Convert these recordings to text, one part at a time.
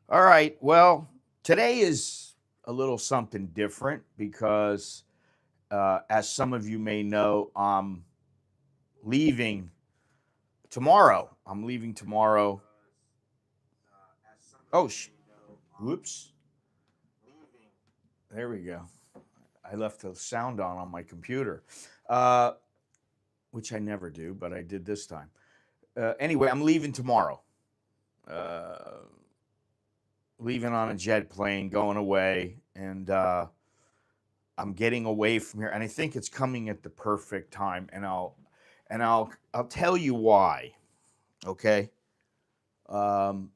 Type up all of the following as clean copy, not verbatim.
All right. Well, today is a little something different because, as some of you may know, I'm leaving tomorrow. I'm leaving tomorrow. Oh, whoops. There we go. I left the sound on my computer, uh, which I never do, but I did this time. Anyway, I'm leaving tomorrow. Uh, Leaving on a jet plane, going away, and I'm getting away from here, and I think it's coming at the perfect time, and I'll tell you why. Okay, um,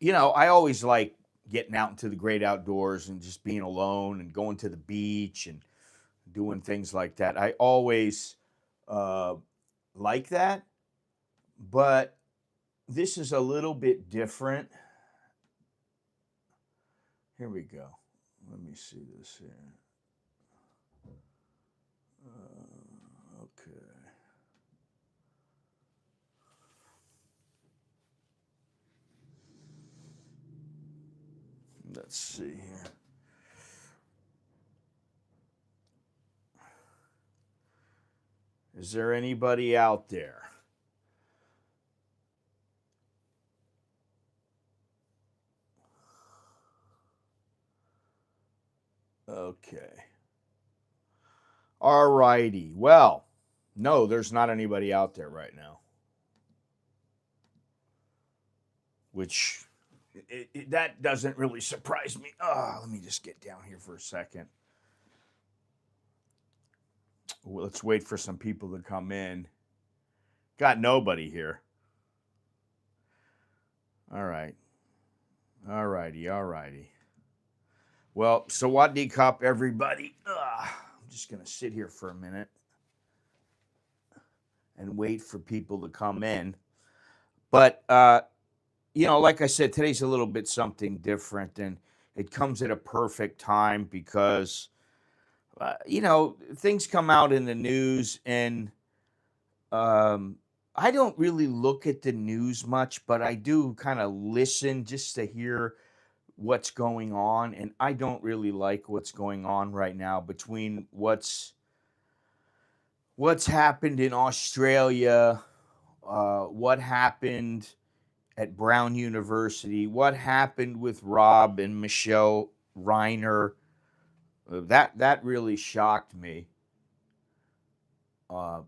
I always like getting out into the great outdoors and just being alone and going to the beach and doing things like that. I always uh, like that, but this is a little bit different. Here we go. Let me see this here. Okay. Let's see here. Is there anybody out there? Okay. All righty. Well, no, there's not anybody out there right now, which that doesn't really surprise me. Let me just get down here for a second. Well, let's wait for some people to come in. Got nobody here. All right. All righty. All righty. Well, Sawadee Cup, everybody. I'm just going to sit here for a minute and wait for people to come in. But, like I said, today's a little bit something different, and it comes at a perfect time because, things come out in the news, and I don't really look at the news much, but I do kind of listen just to hear what's going on, and I don't really like what's going on right now between what's happened in Australia, what happened at Brown University, what happened with Rob and Michelle Reiner. That really shocked me. Uh,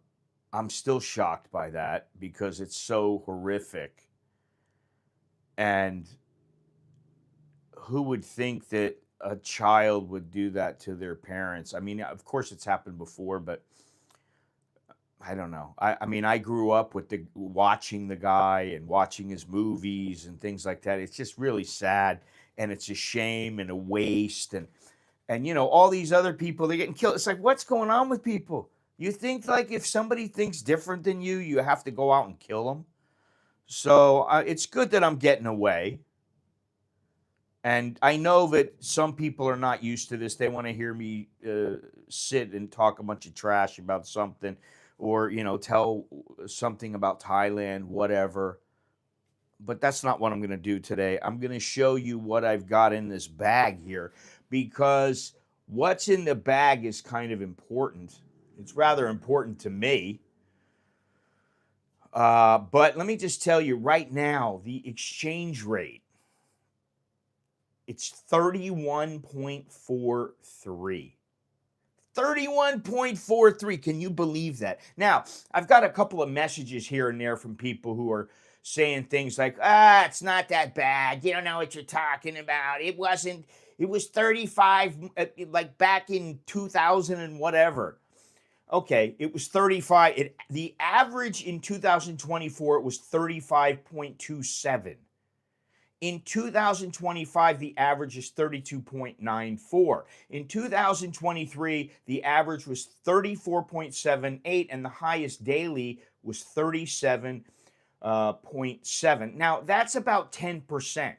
I'm still shocked by that because it's so horrific. And who would think that a child would do that to their parents? I mean, of course, it's happened before, but I don't know. I mean, I grew up with the watching the guy and watching his movies and things like that. It's just really sad, and it's a shame and a waste, and all these other people, they're getting killed. It's like, what's going on with people? You think like if somebody thinks different than you have to go out and kill them. So it's good that I'm getting away. And I know that some people are not used to this. They want to hear me sit and talk a bunch of trash about something, or tell something about Thailand, whatever. But that's not what I'm going to do today. I'm going to show you what I've got in this bag here, because what's in the bag is kind of important. It's rather important to me. But let me just tell you right now, the exchange rate, it's 31.43. 31.43. Can you believe that? Now, I've got a couple of messages here and there from people who are saying things like, it's not that bad. You don't know what you're talking about. It was 35, like back in 2000 and whatever. Okay, it was 35. The average in 2024, it was 35.27. In 2025, the average is 32.94. In 2023, the average was 34.78, and the highest daily was 37.7. Now, that's about 10%.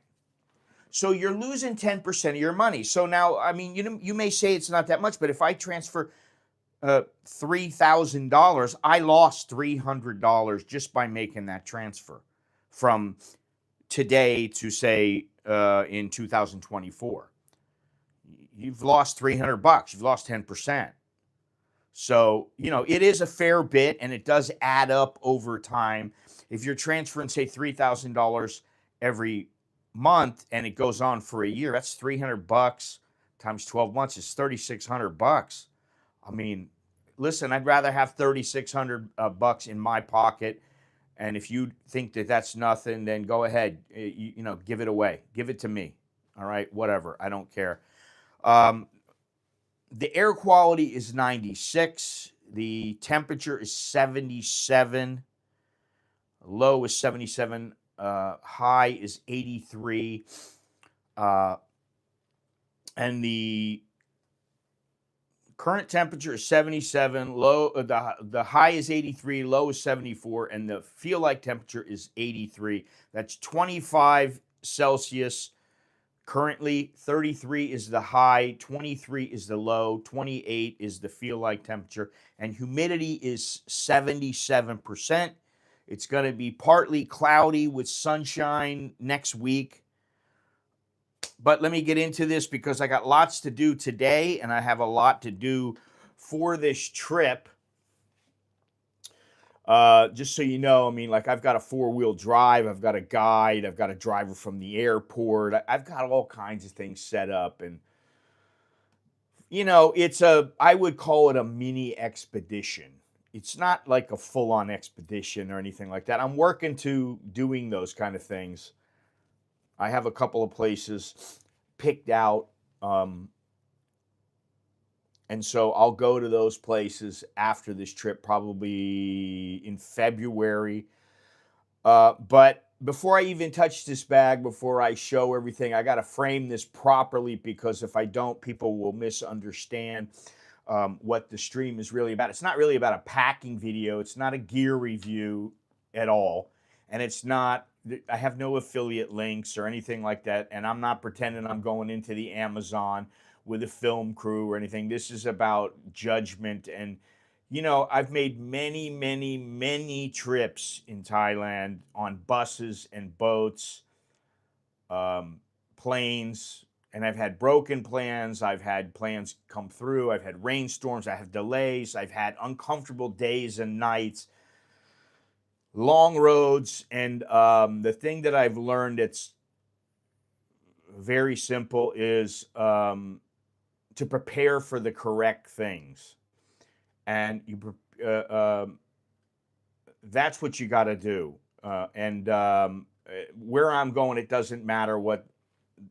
So you're losing 10% of your money. So now, I mean, you may say it's not that much, but if I transfer $3,000, I lost $300 just by making that transfer from today to say in 2024. You've lost $300. You've lost 10%. So, it is a fair bit and it does add up over time. If you're transferring, say, $3,000 every month and it goes on for a year, that's $300 times 12 months is $3,600. I mean, listen, I'd rather have 3,600 bucks in my pocket. And if you think that that's nothing, then go ahead, give it away. Give it to me. All right, whatever. I don't care. The air quality is 96. The temperature is 77. Low is 77. High is 83. And the current temperature is 77. Low, the high is 83. Low is 74. And the feel like temperature is 83. That's 25 Celsius. Currently, 33 is the high, 23 is the low, 28 is the feel-like temperature, and humidity is 77%. It's going to be partly cloudy with sunshine next week. But let me get into this because I got lots to do today, and I have a lot to do for this trip. Just so you know, I mean, like I've got a 4-wheel drive, I've got a guide, I've got a driver from the airport, I've got all kinds of things set up, and I would call it a mini expedition. It's not like a full-on expedition or anything like that. I'm working to doing those kind of things. I have a couple of places picked out. And so I'll go to those places after this trip, probably in February. But before I even touch this bag, before I show everything, I got to frame this properly because if I don't, people will misunderstand what the stream is really about. It's not really about a packing video. It's not a gear review at all. And I have no affiliate links or anything like that. And I'm not pretending I'm going into the Amazon with a film crew or anything. This is about judgment. And, I've made many, many, many trips in Thailand on buses and boats, planes, and I've had broken plans. I've had plans come through. I've had rainstorms. I have delays. I've had uncomfortable days and nights, long roads. And the thing that I've learned that's very simple is to prepare for the correct things. And that's what you got to do. Where I'm going, it doesn't matter what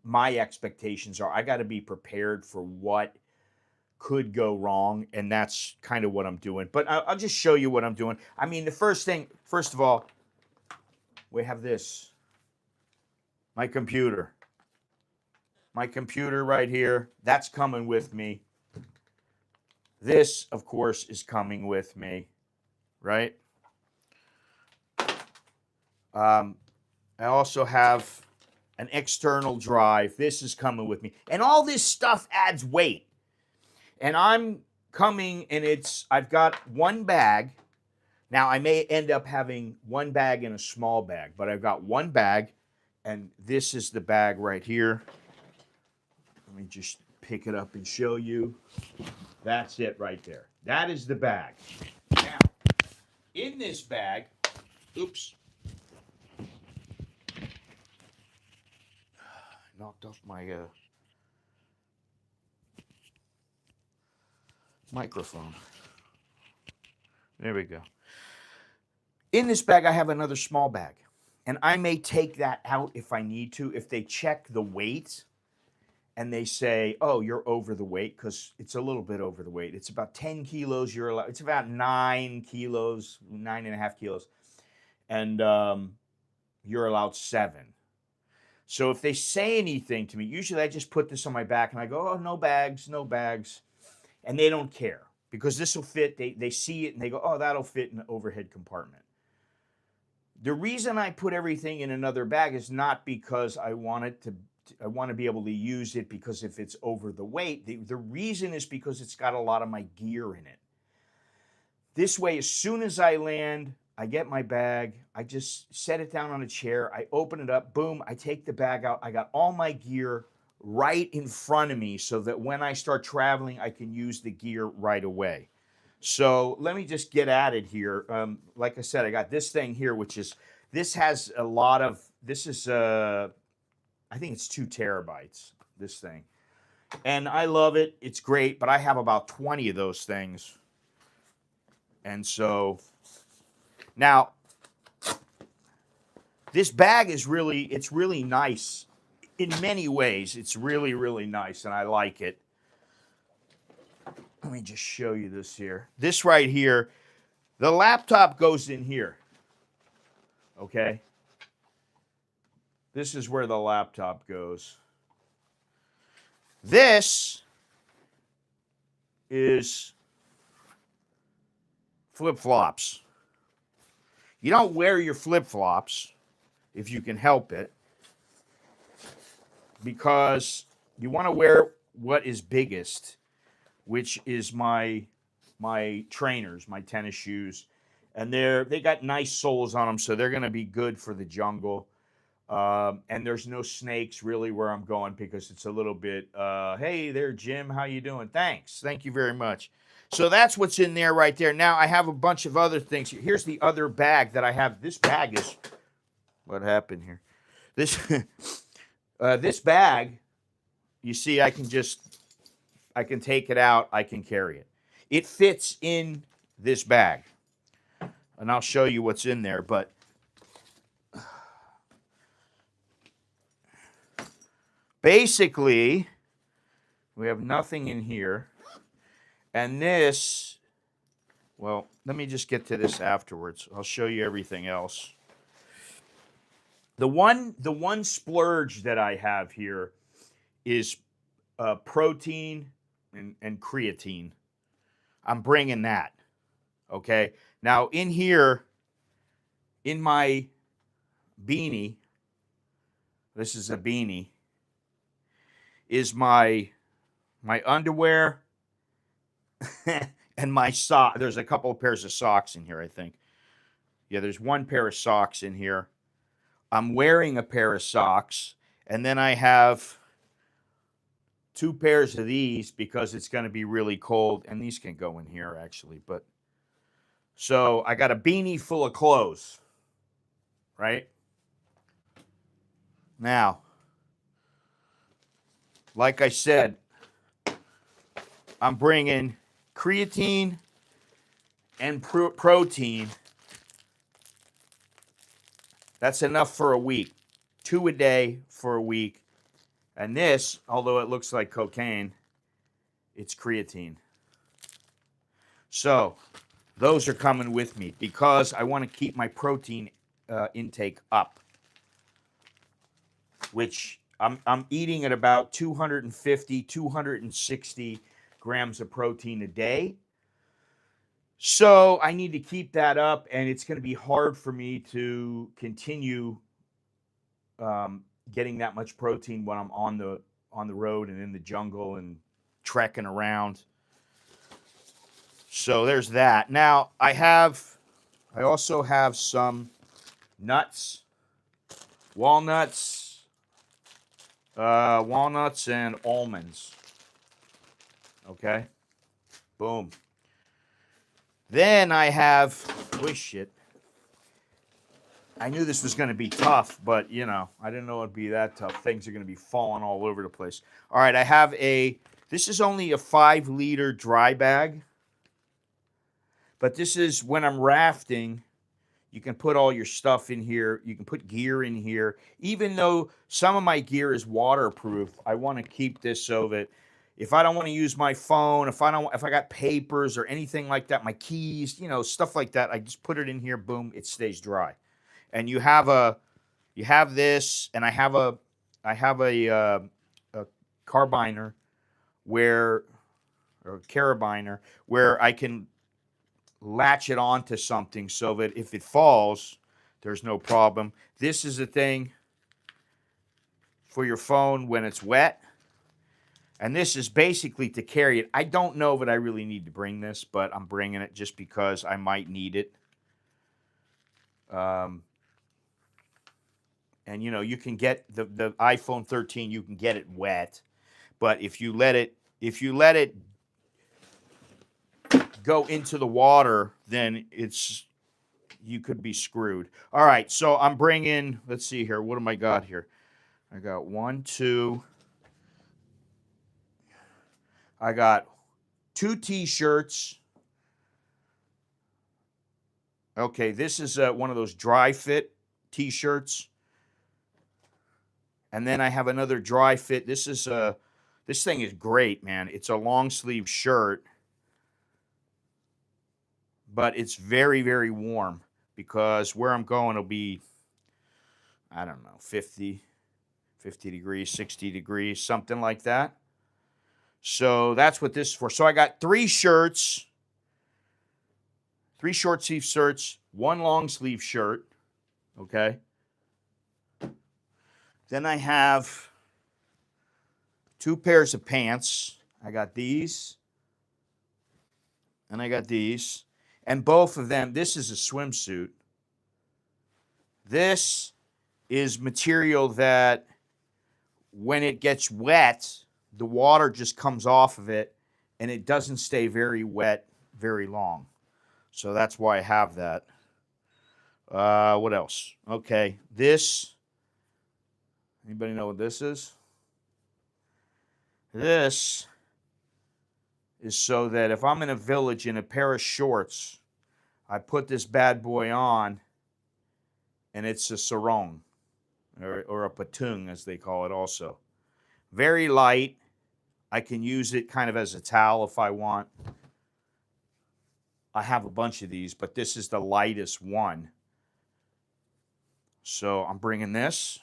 my expectations are. I got to be prepared for what could go wrong. And that's kind of what I'm doing. But I'll just show you what I'm doing. I mean, first of all, we have this, my computer. My computer right here, that's coming with me. This, of course, is coming with me, right? I also have an external drive. This is coming with me. And all this stuff adds weight. And I'm coming and I've got one bag. Now, I may end up having one bag and a small bag, but I've got one bag, and this is the bag right here. Let me just pick it up and show you. That's it right there. That is the bag. Now, in this bag, oops. Knocked off my microphone. There we go. In this bag, I have another small bag. And I may take that out if I need to. If they check the weight and they say, oh, you're over the weight, because it's a little bit over the weight. It's about 10 kilos. You're allowed. It's about 9 kilos, 9.5 kilos. And you're allowed 7. So if they say anything to me, usually I just put this on my back and I go, oh, no bags, no bags. And they don't care because this will fit. They see it and they go, oh, that'll fit in the overhead compartment. The reason I put everything in another bag is not because I want to be able to use it because if it's over the weight. The reason is because it's got a lot of my gear in it. This way, as soon as I land, I get my bag. I just set it down on a chair. I open it up. Boom. I take the bag out. I got all my gear right in front of me so that when I start traveling, I can use the gear right away. So let me just get at it here. Like I said, I got this thing here, which is, this has a lot of, this is, I think it's 2 terabytes, this thing. And I love it. It's great, but I have about 20 of those things. And so now this bag is really, it's really nice in many ways. It's really, really nice, and I like it. Let me just show you this here. This right here, the laptop goes in here. Okay? This is where the laptop goes. This is flip-flops. You don't wear your flip-flops if you can help it, because you want to wear what is biggest, which is my trainers, my tennis shoes. And they got nice soles on them, so they're going to be good for the jungle. And there's no snakes really where I'm going, because it's a little bit, hey there, Jim, how you doing? Thanks. Thank you very much. So that's what's in there right there. Now I have a bunch of other things. Here's the other bag that I have. This bag is, what happened here? This, this bag, you see, I can take it out. I can carry it. It fits in this bag. And I'll show you what's in there, but basically, we have nothing in here. And this, well, let me just get to this afterwards. I'll show you everything else. The one splurge that I have here is protein and creatine. I'm bringing that. Okay. Now in here, in my beanie, this is a beanie, is my underwear and my sock. There's a couple of pairs of socks in here, I think. Yeah, there's one pair of socks in here. I'm wearing a pair of socks, and then I have 2 pairs of these because it's going to be really cold, and these can go in here actually, but so I got a beanie full of clothes, right? Now, like I said, I'm bringing creatine and protein. That's enough for a week. 2 a day for a week. And this, although it looks like cocaine, it's creatine. So those are coming with me because I want to keep my protein intake up, which I'm eating at about 250, 260 grams of protein a day. So I need to keep that up, and it's going to be hard for me to continue getting that much protein when I'm on the road and in the jungle and trekking around. So there's that. Now I also have some nuts, walnuts and almonds. Okay, boom. Then I have, oh shit. I knew this was going to be tough, but you know, I didn't know it'd be that tough. Things are going to be falling all over the place. All right, I have this is only a 5-liter dry bag, but this is when I'm rafting. You can put all your stuff in here. You can put gear in here. Even though some of my gear is waterproof, I want to keep this so that if I don't want to use my phone, if I got papers or anything like that, my keys, you know, stuff like that, I just put it in here, boom, it stays dry. And you have this, and I have a carabiner or carabiner where I can latch it onto something so that if it falls, there's no problem. This is a thing for your phone when it's wet. And this is basically to carry it. I don't know that I really need to bring this, but I'm bringing it just because I might need it. Um, and you know, you can get the iPhone 13, you can get it wet, but if you let it go into the water, then you could be screwed. All right, so I'm bringing, let's see here, what am I got here? I got one, two, I got 2 t-shirts. Okay, this is one of those dry fit t-shirts. And then I have another dry fit. This thing is great, man. It's a long sleeve shirt, but it's very, very warm because where I'm going will be, I don't know, 50 degrees, 60 degrees, something like that. So that's what this is for. So I got 3 shirts, 3 short sleeve shirts, 1 long sleeve shirt. Okay. Then I have 2 pairs of pants. I got these and I got these. And both of them, this is a swimsuit. This is material that when it gets wet, the water just comes off of it and it doesn't stay very wet very long. So that's why I have that. What else? Okay, this, anybody know what this is? This is so that if I'm in a village in a pair of shorts, I put this bad boy on and it's a sarong or a patung as they call it also. Very light. I can use it kind of as a towel if I want. I have a bunch of these, but this is the lightest one. So I'm bringing this.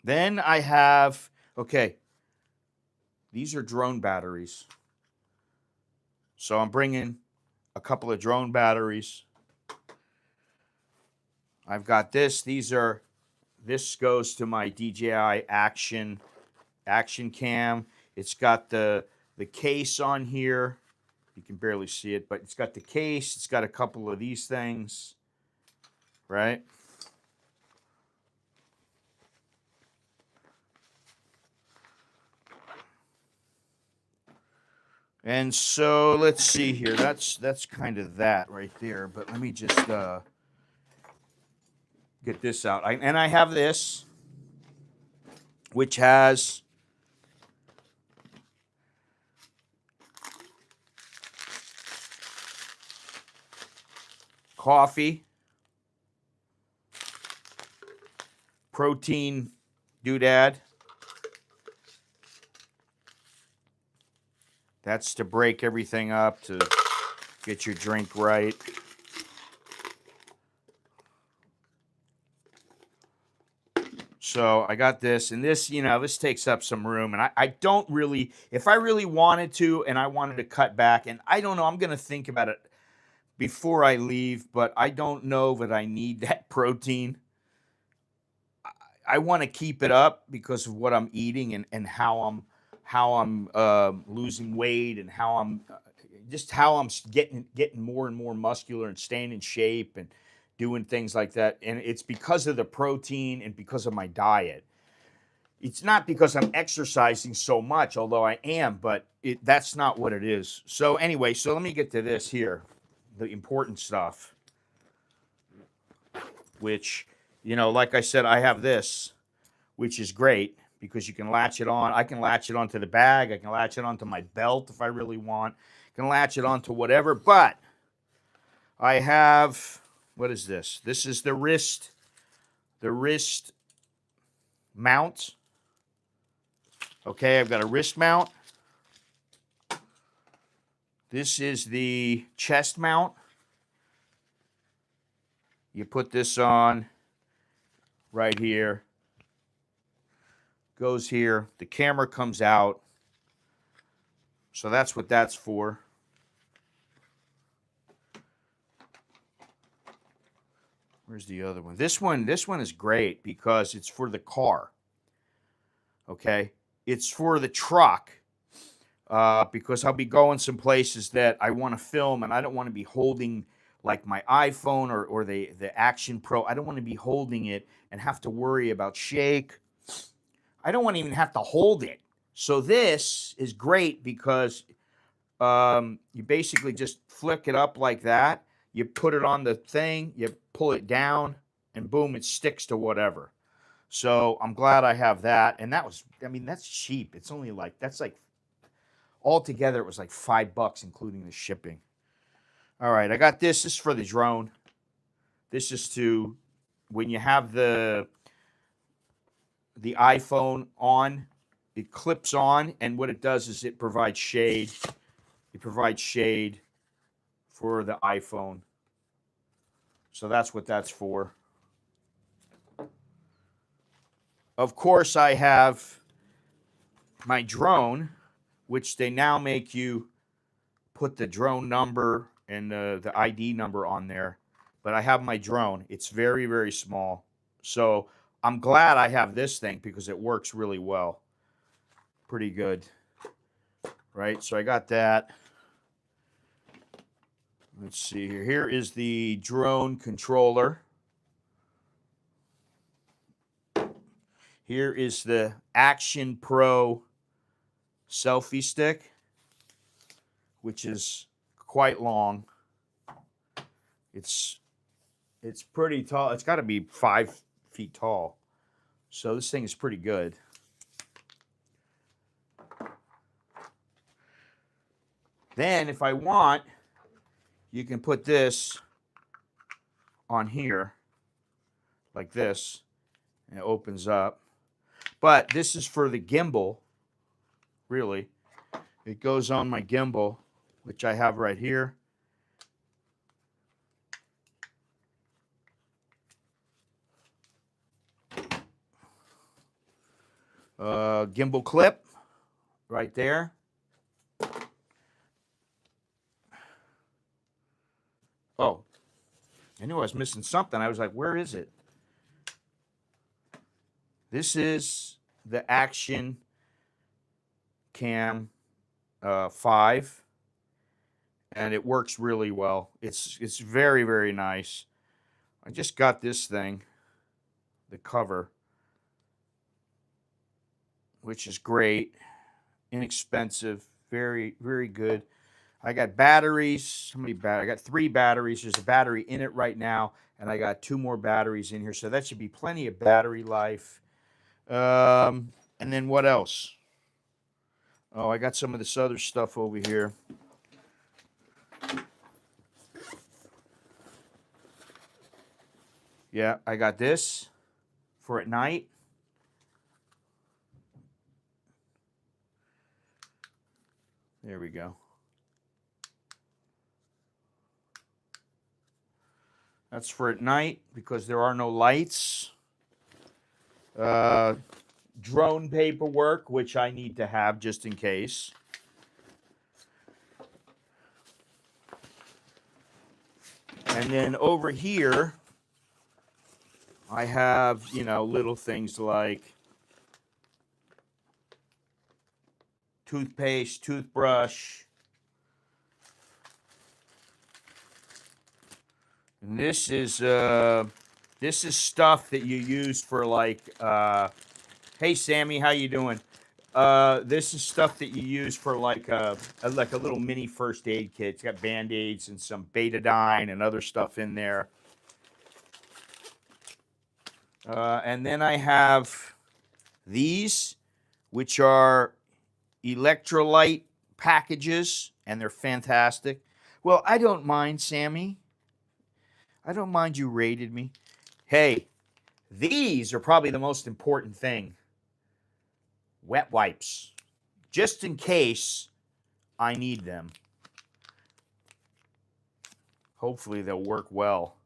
Then I have, okay, these are drone batteries. So I'm bringing a couple of drone batteries. I've got this. This goes to my DJI action cam. It's got the case on here. You can barely see it, but it's got the case. It's got a couple of these things, right? And so let's see here. That's kind of that right there. But let me just get this out. And I have this, which has coffee, protein doodad. That's to break everything up, to get your drink right. So I got this, and this, you know, this takes up some room. And I don't really, if I really wanted to and I wanted to cut back, and I don't know, I'm going to think about it before I leave, but I don't know that I need that protein. I want to keep it up because of what I'm eating and how I'm losing weight and how I'm just how I'm getting more and more muscular and staying in shape and doing things like that. And it's because of the protein and because of my diet. It's not because I'm exercising so much, although I am, but that's not what it is. So anyway, so let me get to this here, the important stuff, which, you know, like I said, I have this, which is great because you can latch it on. I can latch it onto the bag. I can latch it onto my belt if I really want. I can latch it onto whatever, but I have, what is this? This is the wrist mount. Okay, I've got a wrist mount. This is the chest mount. You put this on right here. Goes here. The camera comes out. So that's what that's for. Where's the other one? This one is great because it's for the car. Okay? It's for the truck. because I'll be going some places that I want to film, and I don't want to be holding like my iPhone or the Action Pro. I don't want to be holding it and have to worry about shake. I don't want to even have to hold it. So this is great because you basically just flick it up like that. You put it on the thing, you pull it down, and boom, it sticks to whatever. So I'm glad I have that. And that was, I mean, that's cheap. It's only like, that's like, altogether, it was like $5, including the shipping. All right, I got this. This is for the drone. This is to, when you have the iPhone on, it clips on, and what it does is it provides shade. It provides shade for the iPhone. So that's what that's for. Of course, I have my drone, which they now make you put the drone number and the ID number on there. But I have my drone. It's very, very small. So I'm glad I have this thing because it works really well. Pretty good. Right? So I got that. Let's see here. Here is the drone controller. Here is the Action Pro selfie stick, which is quite long. It's pretty tall. It's got to be 5 feet tall. So this thing is pretty good. Then if I want, you can put this on here like this, and it opens up. But this is for the gimbal, really. It goes on my gimbal, which I have right here. Gimbal clip right there. Oh, I knew I was missing something. I was like, where is it? This is the Action Cam 5, and it works really well. It's very, very nice. I just got this thing, the cover, which is great, inexpensive, very, very good. I got batteries. How many batteries? I got 3 batteries. There's a battery in it right now, and I got 2 more batteries in here, so that should be plenty of battery life. And then what else? Oh, I got some of this other stuff over here. Yeah, I got this for at night. There we go. That's for at night because there are no lights. Drone paperwork, which I need to have just in case. And then over here, I have, you know, little things like toothpaste, toothbrush. And this is stuff that you use for like hey Sammy, how you doing? This is stuff that you use for like a little mini first aid kit. It's got Band-Aids and some betadine and other stuff in there. And then I have these, which are electrolyte packages, and they're fantastic. Well, I don't mind, Sammy. I don't mind you rated me. Hey, these are probably the most important thing. Wet wipes, just in case I need them. Hopefully they'll work well.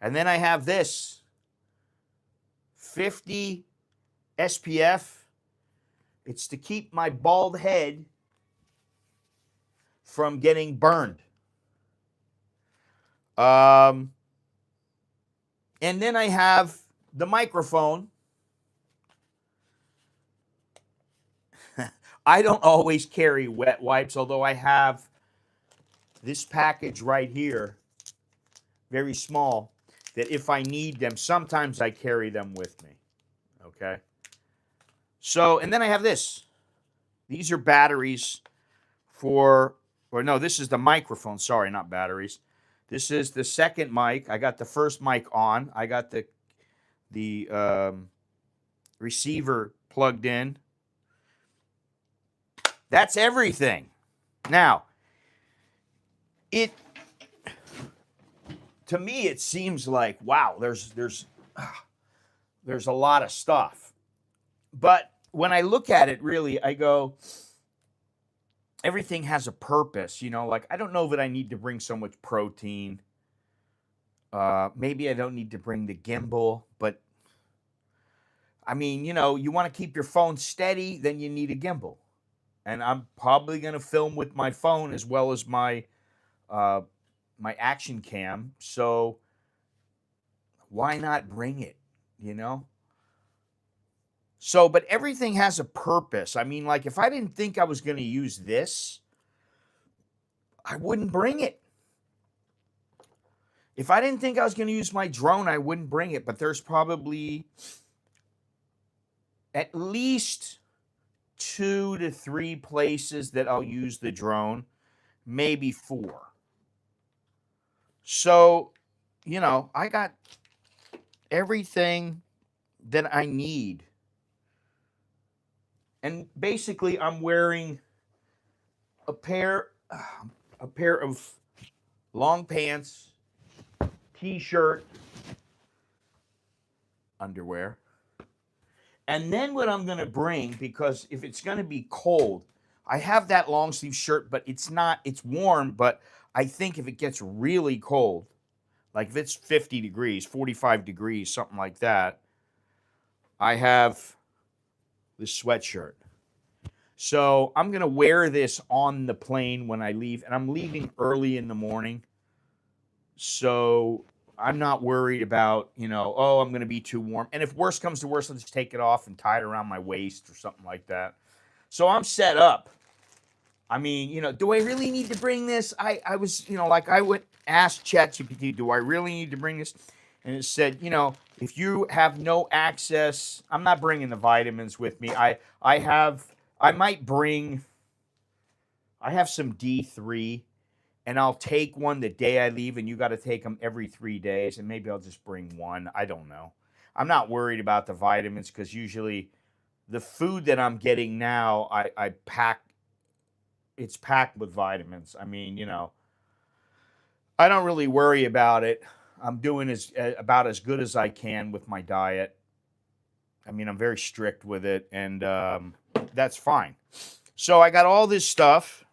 And then I have this 50 SPF. It's to keep my bald head from getting burned. And then I have the microphone. I don't always carry wet wipes, although I have this package right here, very small, that if I need them, sometimes I carry them with me. Okay. So, and then I have this. These are batteries for, or no, this is the microphone. Sorry, not batteries. This is the second mic. I got the first mic on. I got the receiver plugged in. That's everything. Now, it to me it seems like, wow, there's a lot of stuff. But when I look at it, really, I go, everything has a purpose. Like, I don't know that I need to bring so much protein. Maybe I don't need to bring the gimbal, but I mean, you want to keep your phone steady, then you need a gimbal. And I'm probably going to film with my phone as well as my my action cam. So why not bring it, you know? So, but everything has a purpose. I mean, like, if I didn't think I was going to use this, I wouldn't bring it. If I didn't think I was going to use my drone, I wouldn't bring it. But there's probably at least 2 to 3 places that I'll use the drone, maybe 4. So, I got everything that I need. And basically, I'm wearing a pair of long pants, t-shirt, underwear. And then what I'm going to bring, because if it's going to be cold, I have that long sleeve shirt, but it's warm, but I think if it gets really cold, like if it's 50 degrees, 45 degrees, something like that, I have this sweatshirt. So I'm going to wear this on the plane when I leave, and I'm leaving early in the morning. So I'm not worried about, oh, I'm going to be too warm. And if worse comes to worse, I'll just take it off and tie it around my waist or something like that. So I'm set up. I mean, do I really need to bring this? I was, I would ask ChatGPT, do I really need to bring this? And it said, if you have no access, I'm not bringing the vitamins with me. I have some D3, and I'll take one the day I leave, and you got to take them every 3 days, and maybe I'll just bring one. I don't know. I'm not worried about the vitamins because usually the food that I'm getting now, I pack. It's packed with vitamins. I mean, I don't really worry about it. I'm doing about as good as I can with my diet. I mean, I'm very strict with it, and that's fine. So I got all this stuff,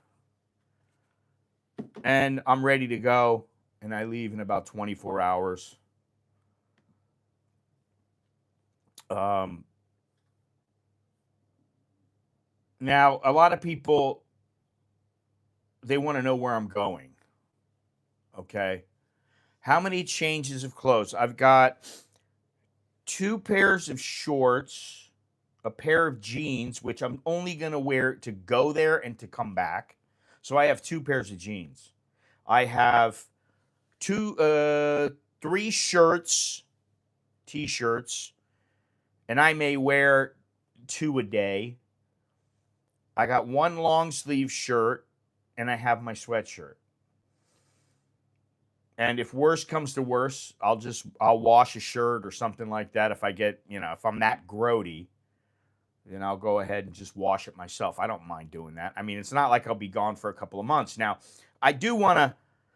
and I'm ready to go, and I leave in about 24 hours. Now, a lot of people, they want to know where I'm going. Okay. How many changes of clothes? I've got 2 pairs of shorts, a pair of jeans, which I'm only going to wear to go there and to come back. So I have 2 pairs of jeans. I have 3 shirts, t-shirts, and I may wear 2 a day. I got 1 long sleeve shirt, and I have my sweatshirt. And if worse comes to worse, I'll wash a shirt or something like that. If I get, if I'm that grody, then I'll go ahead and just wash it myself. I don't mind doing that. I mean, it's not like I'll be gone for a couple of months. Now, I do want to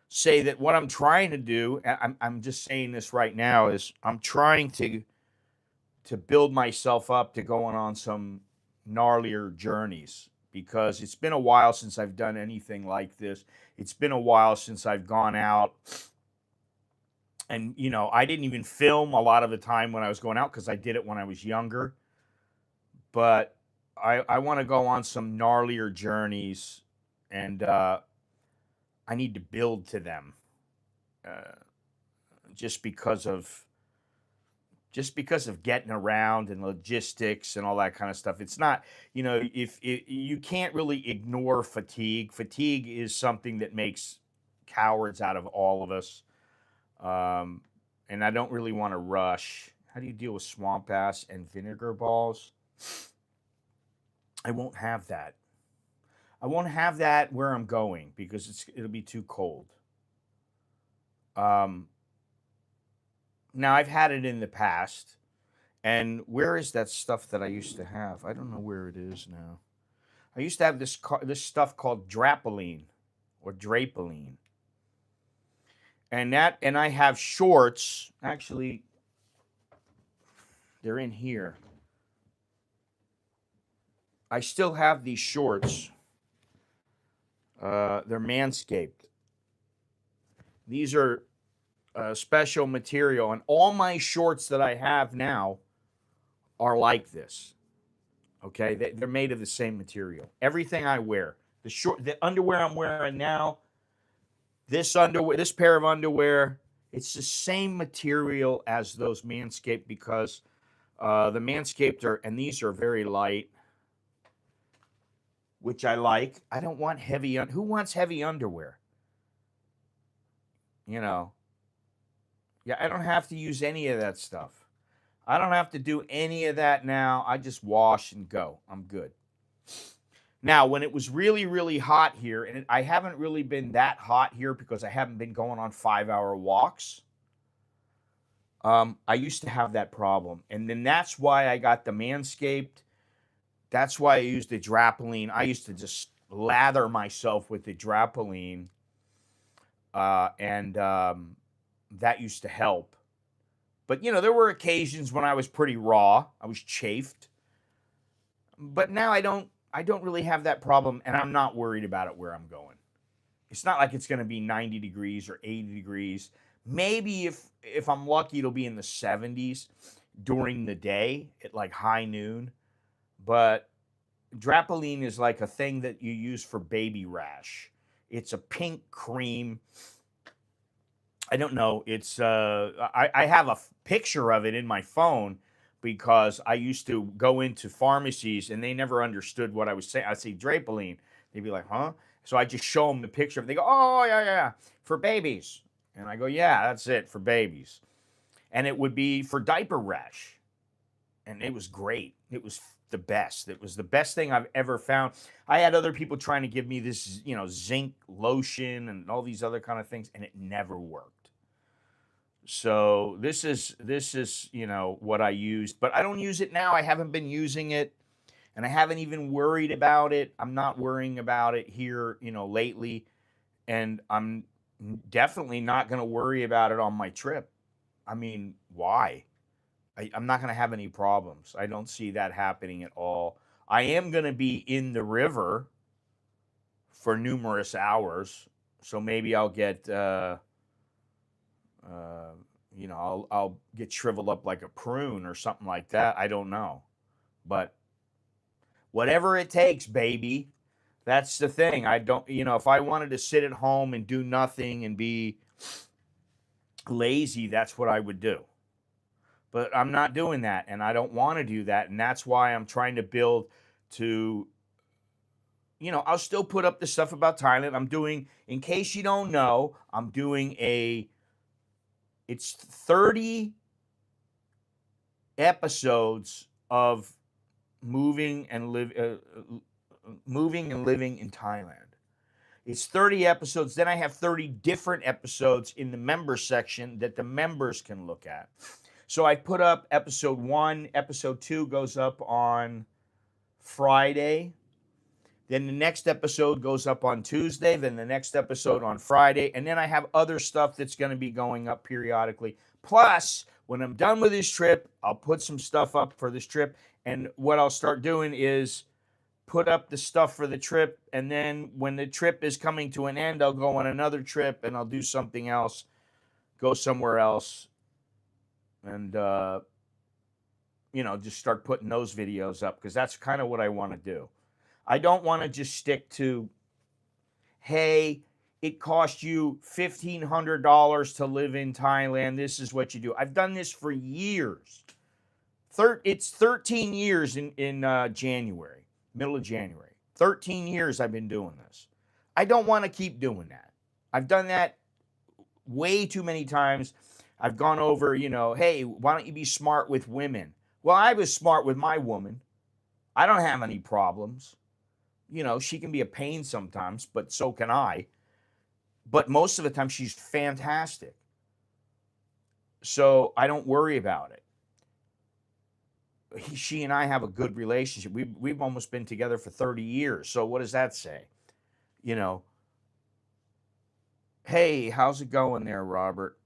say that what I'm trying to do, and I'm just saying this right now, is I'm trying to build myself up to going on some gnarlier journeys, because it's been a while since I've done anything like this. It's been a while since I've gone out. And, I didn't even film a lot of the time when I was going out because I did it when I was younger. But I want to go on some gnarlier journeys, and I need to build to them just because of just because of getting around and logistics and all that kind of stuff. It's not, if you can't really ignore fatigue. Fatigue is something that makes cowards out of all of us. Um, and I don't really want to rush. How do you deal with swamp ass and vinegar balls? I won't have that. I won't have that where I'm going because it'll be too cold. Um, Now I've had it in the past, and where is that stuff that I used to have? I don't know where it is now. I used to have this stuff called drapeline or drapeline, and I have shorts. Actually, they're in here. I still have these shorts. They're Manscaped. These are special material, and all my shorts that I have now are like this. Okay, they're made of the same material. Everything I wear, the underwear I'm wearing now, this pair of underwear, it's the same material as those Manscaped because the Manscaped and these are very light, which I like. I don't want heavy. Who wants heavy underwear? Yeah, I don't have to use any of that stuff. I don't have to do any of that now. I just wash and go. I'm good. Now, when it was really, really hot here, and I haven't really been that hot here because I haven't been going on 5-hour walks. I used to have that problem. And then that's why I got the Manscaped. That's why I used the drapeline. I used to just lather myself with the drapeline. And that used to help. But, there were occasions when I was pretty raw. I was chafed. But now I don't really have that problem, and I'm not worried about it where I'm going. It's not like it's going to be 90 degrees or 80 degrees. Maybe if I'm lucky, it'll be in the 70s during the day at like high noon. But drapeline is like a thing that you use for baby rash. It's a pink cream. I don't know. It's I have a picture of it in my phone because I used to go into pharmacies and they never understood what I was saying. I'd say drapeline. They'd be like, huh? So I just show them the picture. They go, oh, yeah, for babies. And I go, yeah, that's it, for babies. And it would be for diaper rash. And it was great. It was the best. It was the best thing I've ever found. I had other people trying to give me this, zinc lotion and all these other kind of things, and it never worked. So this is what I used, but I don't use it now. I haven't been using it, and I haven't even worried about it. I'm not worrying about it here, lately, and I'm definitely not going to worry about it on my trip. I mean, why? I'm not going to have any problems. I don't see that happening at all. I am going to be in the river for numerous hours, so maybe I'll get, I'll get shriveled up like a prune or something like that. I don't know, but whatever it takes, baby. That's the thing. I don't, if I wanted to sit at home and do nothing and be lazy, that's what I would do. But I'm not doing that, and I don't want to do that, and that's why I'm trying to build to, I'll still put up the stuff about Thailand. I'm doing, in case you don't know, it's 30 episodes of moving and living in Thailand. It's 30 episodes. Then I have 30 different episodes in the member section that the members can look at. So I put up episode 1. Episode 2 goes up on Friday. Then the next episode goes up on Tuesday. Then the next episode on Friday. And then I have other stuff that's going to be going up periodically. Plus, when I'm done with this trip, I'll put some stuff up for this trip. And what I'll start doing is put up the stuff for the trip. And then when the trip is coming to an end, I'll go on another trip and I'll do something else, go somewhere else. And, just start putting those videos up because that's kind of what I want to do. I don't want to just stick to, hey, it costs you $1,500 to live in Thailand. This is what you do. I've done this for years. It's 13 years in January, middle of January. 13 years I've been doing this. I don't want to keep doing that. I've done that way too many times. I've gone over, hey, why don't you be smart with women? Well, I was smart with my woman. I don't have any problems. She can be a pain sometimes, but so can I. But most of the time, she's fantastic. So I don't worry about it. She and I have a good relationship. We've almost been together for 30 years. So what does that say? Hey, how's it going there, Robert?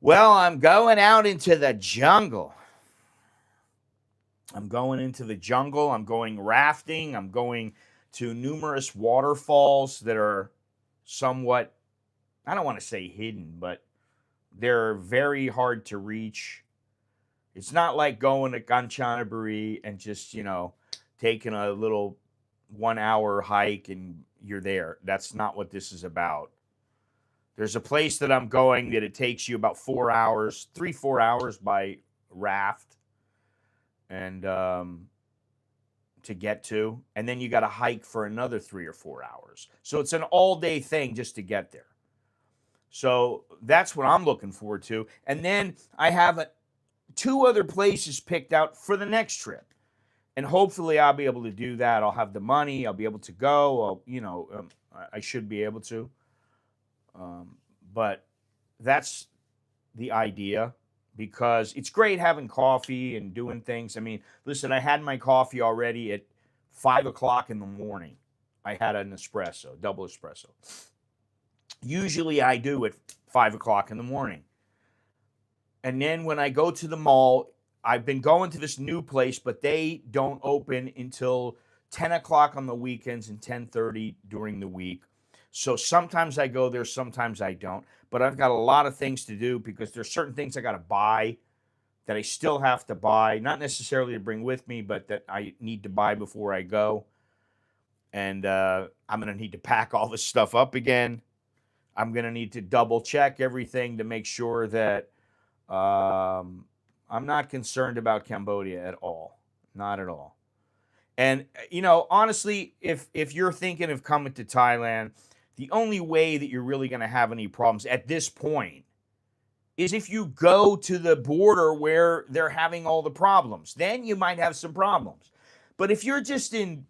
Well, I'm going out into the jungle. I'm going rafting. I'm going to numerous waterfalls that are somewhat, I don't want to say hidden, but they're very hard to reach. It's not like going to Kanchanaburi and just, taking a little 1 hour hike and you're there. That's not what this is about. There's a place that I'm going that it takes you about 4 hours, 3-4 hours by raft and to get to. And then you got to hike for another 3 or 4 hours. So it's an all-day thing just to get there. So that's what I'm looking forward to. And then I have 2 other places picked out for the next trip. And hopefully I'll be able to do that. I'll have the money. I'll be able to go. I should be able to. But that's the idea, because it's great having coffee and doing things. I mean, listen, I had my coffee already at 5 o'clock in the morning. I had an espresso, double espresso. Usually I do at 5 o'clock in the morning. And then when I go to the mall, I've been going to this new place, but they don't open until 10 o'clock on the weekends and 10:30 during the week. So sometimes I go there, sometimes I don't. But I've got a lot of things to do because there's certain things I got to buy that I still have to buy, not necessarily to bring with me, but that I need to buy before I go. And I'm going to need to pack all this stuff up again. I'm going to need to double check everything to make sure that I'm not concerned about Cambodia at all. Not at all. And, honestly, if you're thinking of coming to Thailand, the only way that you're really going to have any problems at this point is if you go to the border where they're having all the problems. Then you might have some problems. But if you're just in,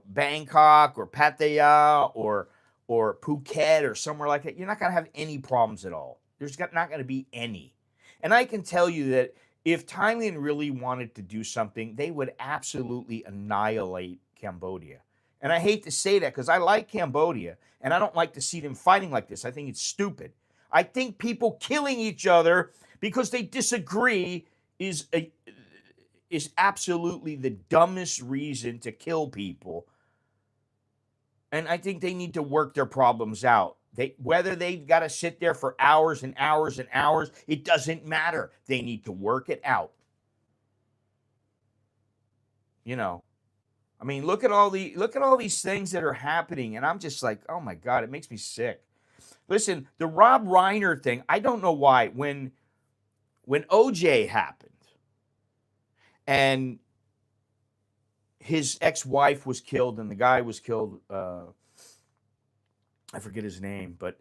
Bangkok or Pattaya or Phuket or somewhere like that, you're not going to have any problems at all. There's not going to be any. And I can tell you that if Thailand really wanted to do something, they would absolutely annihilate Cambodia. And I hate to say that because I like Cambodia and I don't like to see them fighting like this. I think it's stupid. I think people killing each other because they disagree is absolutely the dumbest reason to kill people. And I think they need to work their problems out. Whether they've got to sit there for hours and hours and hours, it doesn't matter. They need to work it out. I mean, look at all these things that are happening, and I'm just like, oh my God, it makes me sick. Listen, the Rob Reiner thing, I don't know why. When OJ happened, and his ex-wife was killed, and the guy was killed. I forget his name, but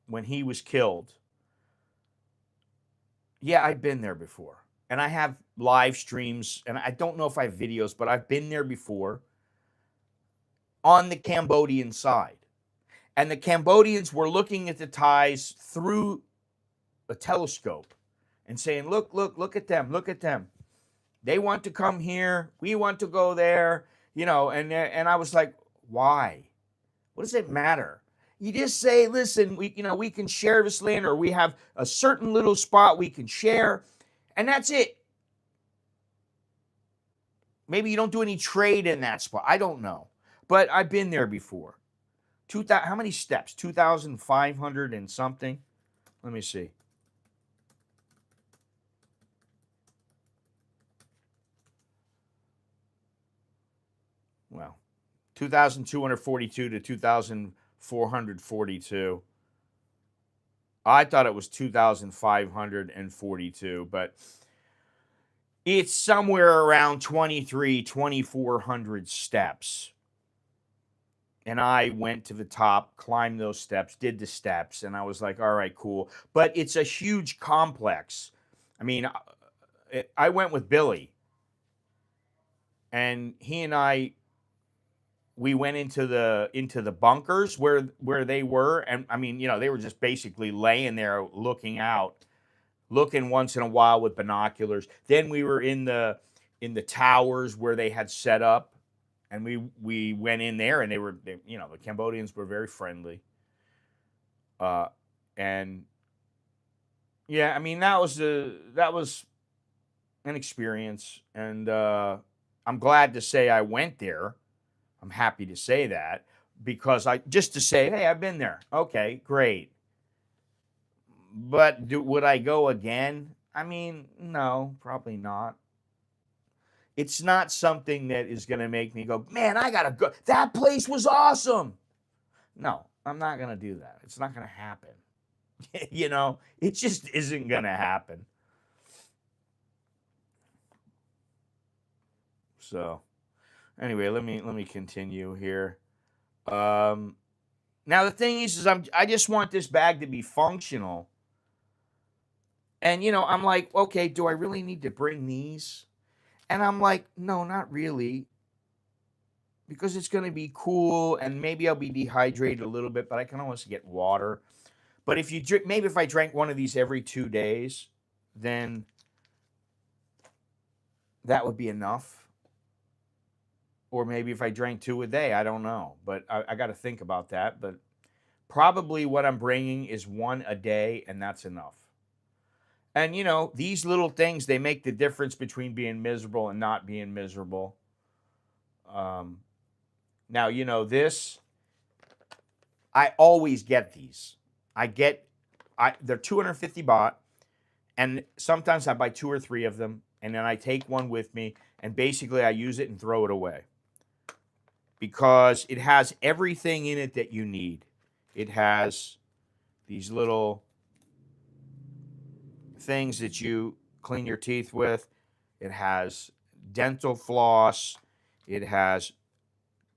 when he was killed, yeah, I've been there before. And I have live streams, and I don't know if I have videos, but I've been there before on the Cambodian side. And the Cambodians were looking at the Thais through a telescope and saying, look at them, look at them. They want to come here. We want to go there, and I was like, why? What does it matter? You just say, listen, we can share this land, or we have a certain little spot we can share, and that's it. Maybe you don't do any trade in that spot. I don't know. But I've been there before. How many steps? 2,500 and something? Let me see. Well, 2,242 to 2,442. I thought it was 2,542, but it's somewhere around 2,400 steps. And I went to the top, climbed those steps, did the steps, and I was like, all right, cool. But it's a huge complex. I mean, I went with Billy, and he and we went into the bunkers where they were, and I mean, they were just basically laying there looking out, looking once in a while with binoculars. Then we were in the towers where they had set up, and we went in there, and the Cambodians were very friendly. And yeah, I mean, that was an experience, and I'm glad to say I went there. I'm happy to say that, because just to say, hey, I've been there. Okay, great. But would I go again? I mean, no, probably not. It's not something that is going to make me go, man, I got to go. That place was awesome. No, I'm not going to do that. It's not going to happen. It just isn't going to happen. So anyway, let me continue here. Now the thing is I just want this bag to be functional. And I'm like, okay, do I really need to bring these? And I'm like, no, not really. Because it's going to be cool, and maybe I'll be dehydrated a little bit, but I can always get water. But if I drank one of these every 2 days, then that would be enough. Or maybe if I drank 2 a day, I don't know. But I got to think about that. But probably what I'm bringing is 1 a day, and that's enough. And, these little things, they make the difference between being miserable and not being miserable. Now, this, I always get these. They're 250 baht, and sometimes I buy 2 or 3 of them, and then I take one with me, and basically I use it and throw it away. Because it has everything in it that you need. It has these little things that you clean your teeth with. It has dental floss. It has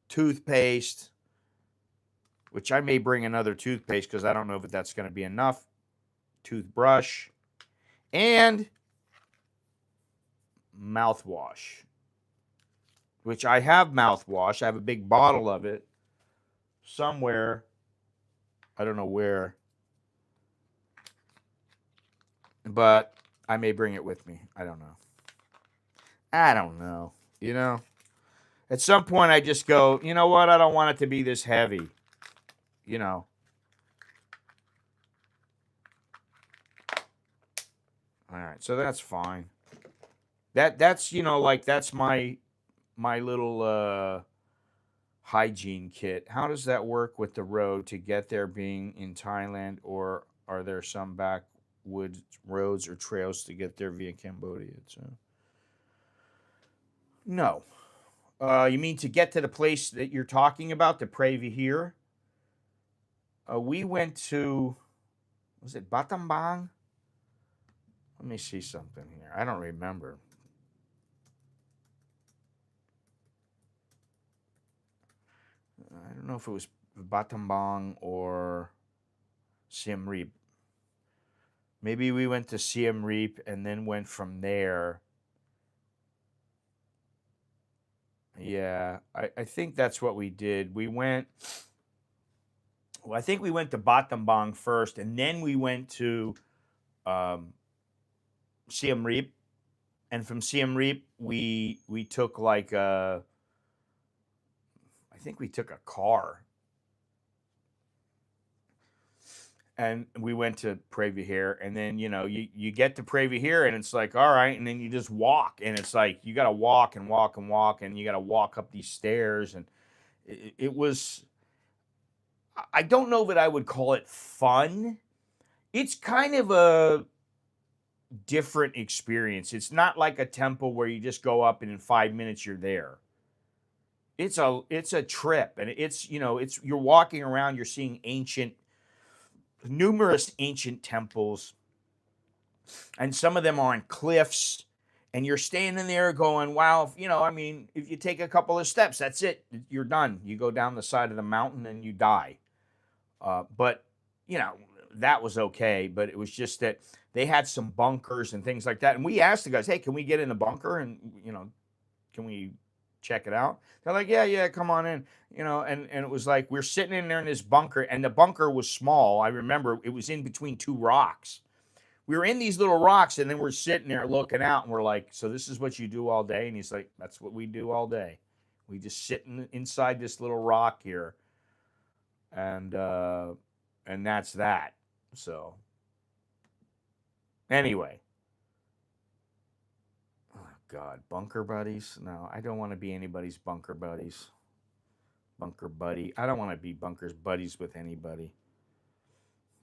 toothpaste, which I may bring another toothpaste because I don't know if that's going to be enough. Toothbrush. And mouthwash. Which I have mouthwash. I have a big bottle of it somewhere. I don't know where. But I may bring it with me. I don't know. At some point I just go, you know what? I don't want it to be this heavy. All right, so that's fine. That's that's my little hygiene kit. How does that work with the road to get there being in Thailand, or are there some backwoods roads or trails to get there via Cambodia? No. You mean to get to the place that you're talking about, the Previ here? We went to, was it Battambang? Let me see something here. I don't remember. I don't know if it was Battambang or Siem Reap. Maybe we went to Siem Reap and then went from there. Yeah, I think that's what we did. I think we went to Battambang first, and then we went to Siem Reap. And from Siem Reap, we took I think we took a car. And we went to Previ here, and then you get to Previ here, and it's like, all right, and then you just walk, and it's like you got to walk and walk and walk, and you got to walk up these stairs, and it was. I don't know that I would call it fun. It's kind of a different experience. It's not like a temple where you just go up and in 5 minutes you're there. it's a trip, and you're walking around, you're seeing numerous ancient temples, and some of them are on cliffs, and you're standing there going, wow, I mean, if you take a couple of steps, that's it, you're done. You go down the side of the mountain and you die. But you know that was okay. But it was just that they had some bunkers and things like that, and we asked the guys, hey, can we get in the bunker, and can we check it out? They're like, yeah, yeah, come on in. And it was like we're sitting in there in this bunker, and the bunker was small. I remember it was in between two rocks. We were in these little rocks, and then we're sitting there looking out, and we're like, so this is what you do all day? And he's like, that's what we do all day. We just sit inside this little rock here, and that's that. So anyway, oh God, bunker buddies? No, I don't want to be anybody's bunker buddies. Bunker buddy. I don't want to be bunker's buddies with anybody.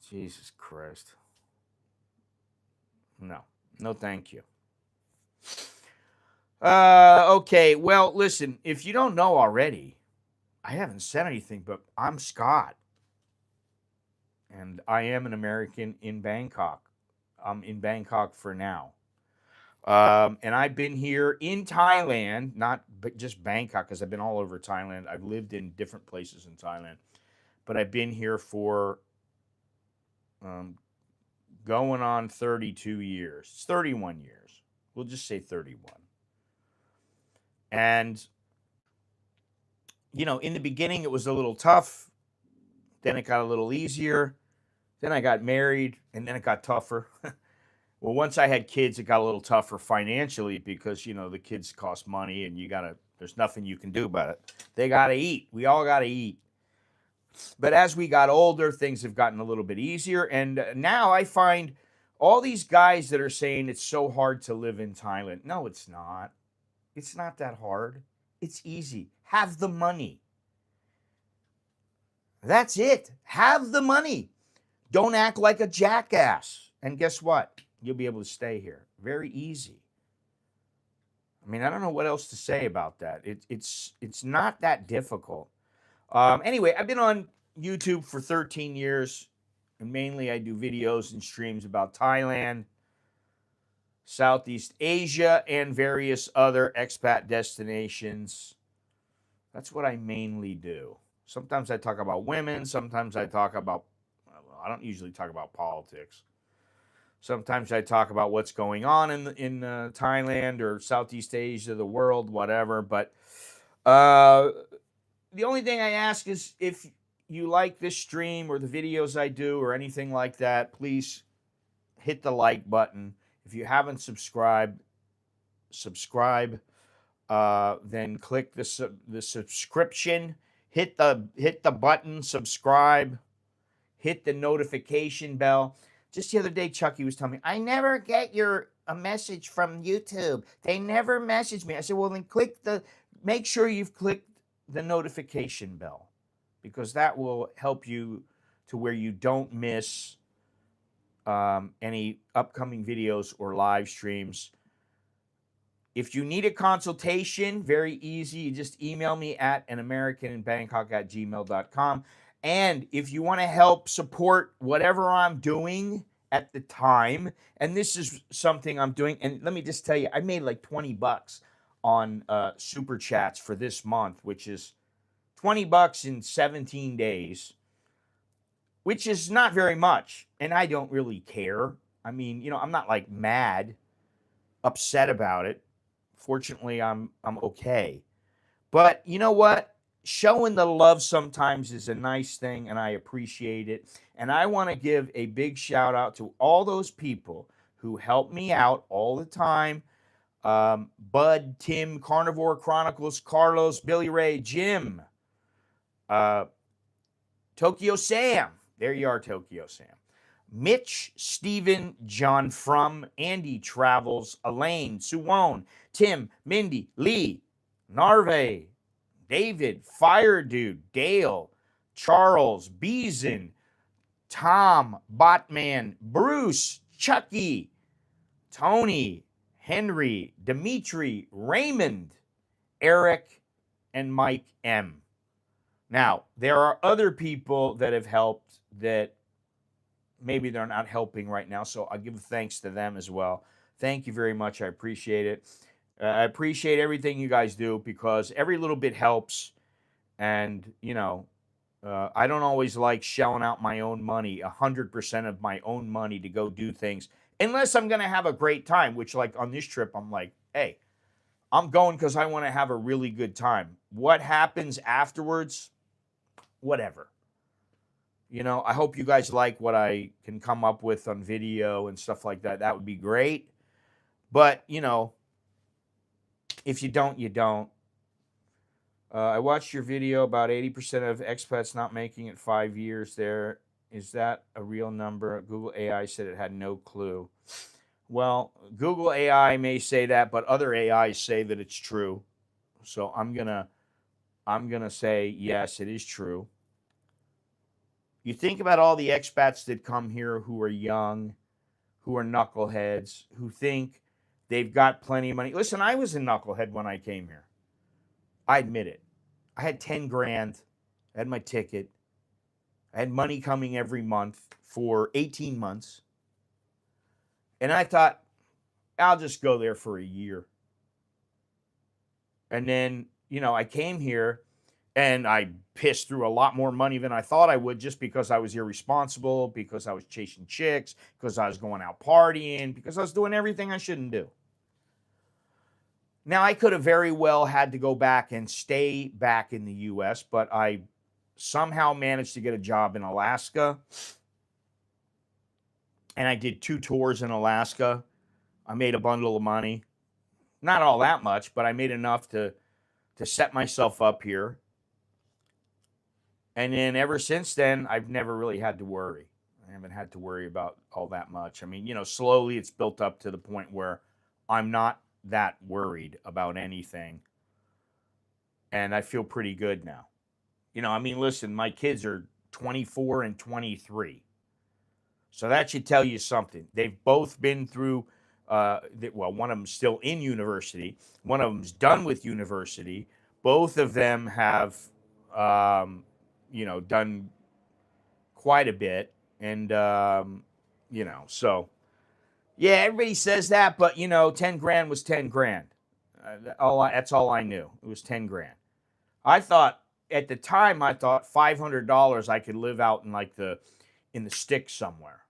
Jesus Christ. No, no, thank you. Okay, well, listen, if you don't know already, I haven't said anything, but I'm Scott. And I am an American in Bangkok. I'm in Bangkok for now. And I've been here in Thailand, not just Bangkok, because I've been all over Thailand. I've lived in different places in Thailand. But I've been here for going on 32 years. It's 31 years. We'll just say 31. And, in the beginning, it was a little tough. Then it got a little easier. Then I got married, and then it got tougher. Well, once I had kids, it got a little tougher financially because, the kids cost money, and there's nothing you can do about it. They got to eat. We all got to eat. But as we got older, things have gotten a little bit easier. And now I find all these guys that are saying it's so hard to live in Thailand. No, it's not. It's not that hard. It's easy. Have the money. That's it. Have the money. Don't act like a jackass. And guess what? You'll be able to stay here. Very easy. I mean, I don't know what else to say about that. It's not that difficult. Anyway, I've been on YouTube for 13 years, and mainly I do videos and streams about Thailand, Southeast Asia, and various other expat destinations. That's what I mainly do. Sometimes I talk about women. Sometimes I talk about, well, I don't usually talk about politics. Sometimes I talk about what's going on in Thailand or Southeast Asia, the world, whatever. But the only thing I ask is if you like this stream or the videos I do or anything like that, please hit the like button. If you haven't subscribed, subscribe. Then click the subscription. Hit the button, subscribe. Hit the notification bell. Just the other day, Chucky was telling me, I never get a message from YouTube. They never message me. I said, well, then make sure you've clicked the notification bell, because that will help you to where you don't miss any upcoming videos or live streams. If you need a consultation, very easy. You just email me at anamericaninbangkok@gmail.com. And if you want to help support whatever I'm doing at the time, and this is something I'm doing, and let me just tell you, I made like $20 on Super Chats for this month, which is $20 in 17 days, which is not very much, and I don't really care. I mean, I'm not like mad, upset about it. Fortunately, I'm okay. But you know what? Showing the love sometimes is a nice thing, and I appreciate it. And I want to give a big shout out to all those people who help me out all the time. Bud, Tim, Carnivore Chronicles, Carlos, Billy Ray, Jim, Tokyo Sam. There you are, Tokyo Sam. Mitch, Steven, John From, Andy Travels, Elaine, Suwon, Tim, Mindy, Lee, Narve, David, Fire Dude, Dale, Charles, Beeson, Tom, Botman, Bruce, Chucky, Tony, Henry, Dimitri, Raymond, Eric, and Mike M. Now, there are other people that have helped that maybe they're not helping right now, so I'll give thanks to them as well. Thank you very much. I appreciate it. I appreciate everything you guys do because every little bit helps. And, I don't always like shelling out my own money, 100% of my own money to go do things, unless I'm going to have a great time, which, like on this trip, I'm like, hey, I'm going because I want to have a really good time. What happens afterwards? Whatever. I hope you guys like what I can come up with on video and stuff like that. That would be great. But, if you don't, you don't. I watched your video about 80% of expats not making it 5 years there. Is that a real number? Google AI said it had no clue. Well, Google AI may say that, but other AIs say that it's true. So I'm gonna say yes, it is true. You think about all the expats that come here who are young, who are knuckleheads, who think they've got plenty of money. Listen, I was a knucklehead when I came here. I admit it. I had 10 grand. I had my ticket. I had money coming every month for 18 months. And I thought, I'll just go there for a year. And then, I came here and I pissed through a lot more money than I thought I would just because I was irresponsible, because I was chasing chicks, because I was going out partying, because I was doing everything I shouldn't do. Now, I could have very well had to go back and stay back in the U.S., but I somehow managed to get a job in Alaska. And I did 2 tours in Alaska. I made a bundle of money. Not all that much, but I made enough to set myself up here. And then ever since then, I've never really had to worry. I haven't had to worry about all that much. I mean, slowly it's built up to the point where I'm not that worried about anything. And I feel pretty good now. Listen, my kids are 24 and 23. So that should tell you something. They've both been through, one of them's still in university. One of them's done with university. Both of them have, done quite a bit. And, so, yeah, everybody says that, but, 10 grand was 10 grand. That's all I knew. It was 10 grand. At the time, I thought $500 I could live out in the sticks somewhere.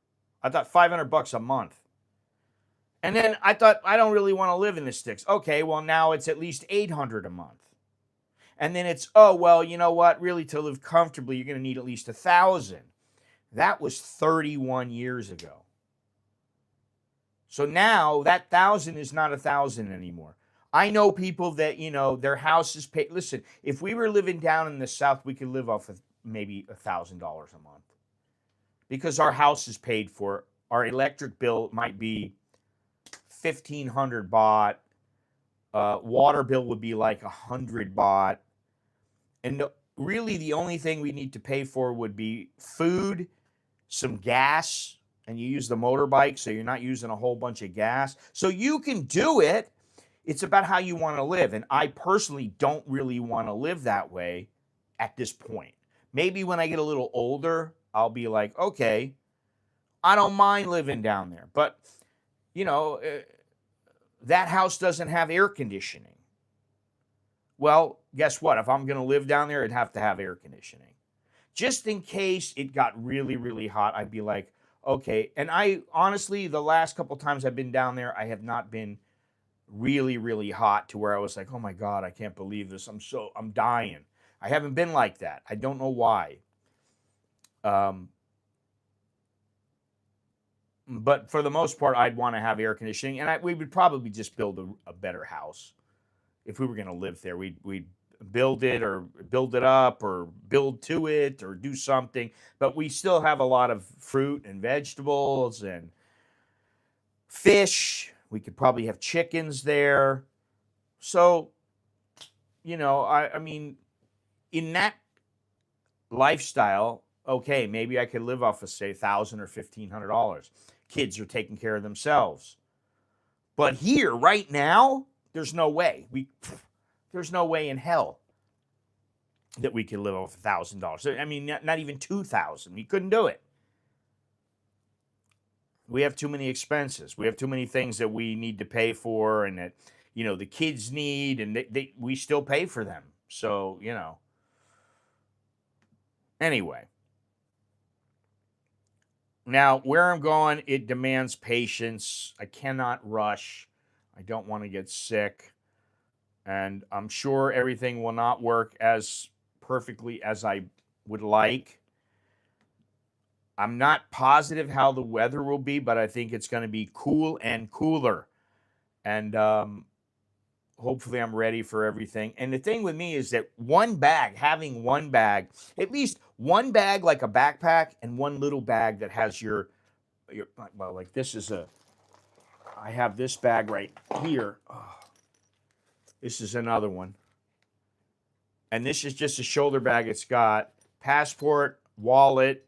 I thought $500 a month. And then I thought, I don't really want to live in the sticks. Okay, well, now it's at least $800 a month. And then it's, oh, well, you know what? Really, to live comfortably, you're going to need at least $1,000. That was 31 years ago. So now that 1,000 is not 1,000 anymore. I know people that, their house is paid. Listen, if we were living down in the South, we could live off of maybe $1,000 a month because our house is paid for. Our electric bill might be 1,500 baht. Water bill would be like 100 baht. And really the only thing we need to pay for would be food, some gas, and you use the motorbike, so you're not using a whole bunch of gas. So you can do it. It's about how you want to live. And I personally don't really want to live that way at this point. Maybe when I get a little older, I'll be like, okay, I don't mind living down there. But, that house doesn't have air conditioning. Well, guess what? If I'm going to live down there, it'd have to have air conditioning. Just in case it got really, really hot, I'd be like, okay. And I honestly, the last couple times I've been down there, I have not been really, really hot to where I was like, oh my God, I can't believe this. I'm dying. I haven't been like that. I don't know why. But for the most part, I'd want to have air conditioning, and we would probably just build a better house if we were going to live there. We'd build it or build it up or build to it or do something. But we still have a lot of fruit and vegetables and fish. We could probably have chickens there. So, I mean, in that lifestyle, okay, maybe I could live off of, say, $1,000 or $1,500. Kids are taking care of themselves. But here, right now, there's no way. There's no way in hell. that we could live off $1,000. I mean, not even 2,000. We couldn't do it. We have too many expenses. We have too many things that we need to pay for, and that the kids need, and we still pay for them. So anyway. Now, where I'm going, it demands patience. I cannot rush. I don't want to get sick. And I'm sure everything will not work as perfectly as I would like. I'm not positive how the weather will be, but I think it's going to be cool and cooler. And hopefully I'm ready for everything. And the thing with me is that having one bag, at least one bag like a backpack, and one little bag that has well, like this is I have this bag right here. Oh, this is another one. And this is just a shoulder bag. It's got passport, wallet,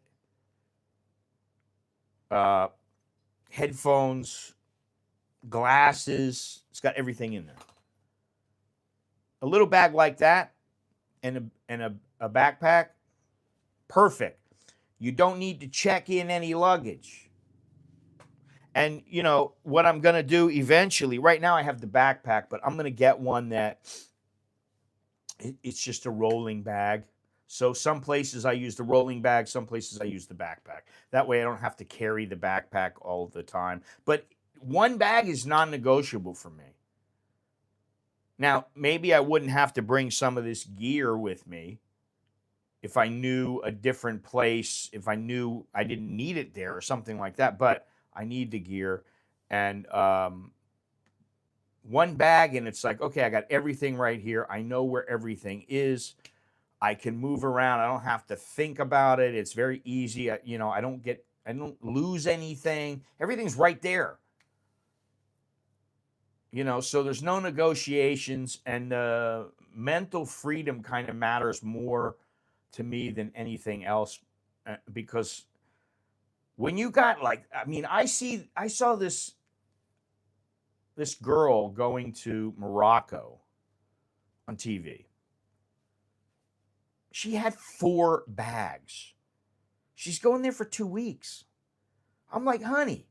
headphones, glasses. It's got everything in there. A little bag like that and a backpack, perfect. You don't need to check in any luggage. And what I'm going to do eventually, right now I have the backpack, but I'm going to get one that it's just a rolling bag. So some places I use the rolling bag, some places I use the backpack. That way I don't have to carry the backpack all the time. But one bag is non-negotiable for me. Now, maybe I wouldn't have to bring some of this gear with me if I knew a different place, if I knew I didn't need it there or something like that, but I need the gear. And one bag, and it's like, okay, I got everything right here. I know where everything is. I can move around. I don't have to think about it. It's very easy. I don't lose anything. Everything's right there. So there's no negotiations, and mental freedom kind of matters more to me than anything else, because when you got I saw this girl going to Morocco on TV. She had 4 bags. She's going there for 2 weeks. I'm like, honey,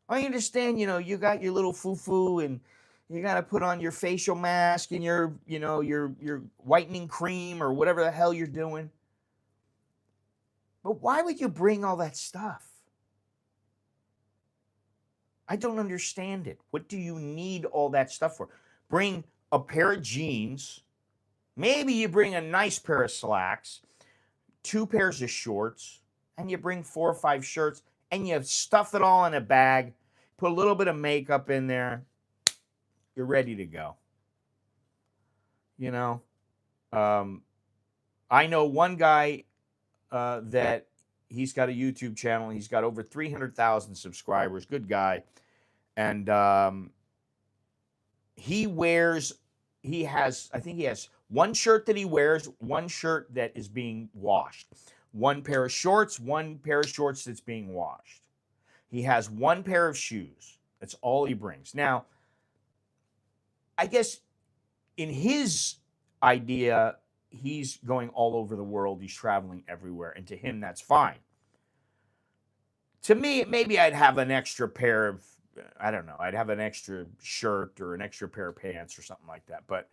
I understand, you got your little foo-foo, and you got to put on your facial mask and your whitening cream or whatever the hell you're doing. But why would you bring all that stuff? I don't understand it. What do you need all that stuff for? Bring a pair of jeans. Maybe you bring a nice pair of slacks, 2 pairs of shorts, and you bring 4 or 5 shirts, and you stuff it all in a bag, put a little bit of makeup in there. You're ready to go. I know one guy that he's got a YouTube channel. He's got over 300,000 subscribers. Good guy. And he has one shirt that he wears, one shirt that is being washed, one pair of shorts that's being washed. He has one pair of shoes. That's all he brings. Now, I guess in his idea, he's going all over the world. He's traveling everywhere. And to him, that's fine. To me, maybe I'd have an extra pair of, I don't know, I'd have an extra shirt or an extra pair of pants or something like that. But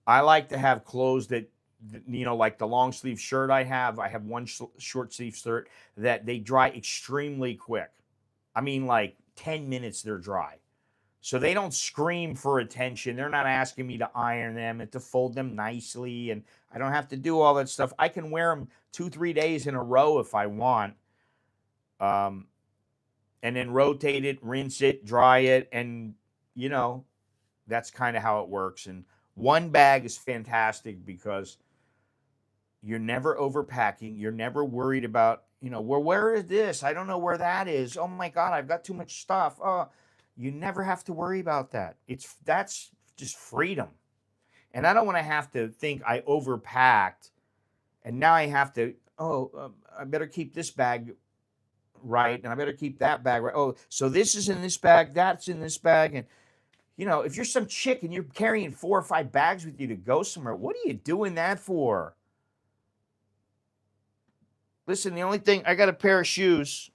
I like to have clothes that, like the long sleeve shirt I have one short sleeve shirt that they dry extremely quick. I mean, like 10 minutes they're dry. So they don't scream for attention. They're not asking me to iron them and to fold them nicely. And I don't have to do all that stuff. I can wear them 2-3 days in a row if I want. And then rotate it, rinse it, dry it. And, that's kind of how it works. And one bag is fantastic because you're never overpacking. You're never worried about, well, where is this? I don't know where that is. Oh my God, I've got too much stuff. Oh, you never have to worry about that. That's just freedom. And I don't want to have to think I overpacked and now I have to, I better keep this bag right, and I better keep that bag right. Oh, so this is in this bag, that's in this bag. And, if you're some chick and you're carrying 4 or 5 bags with you to go somewhere, what are you doing that for? Listen, the only thing, I got a pair of shoes.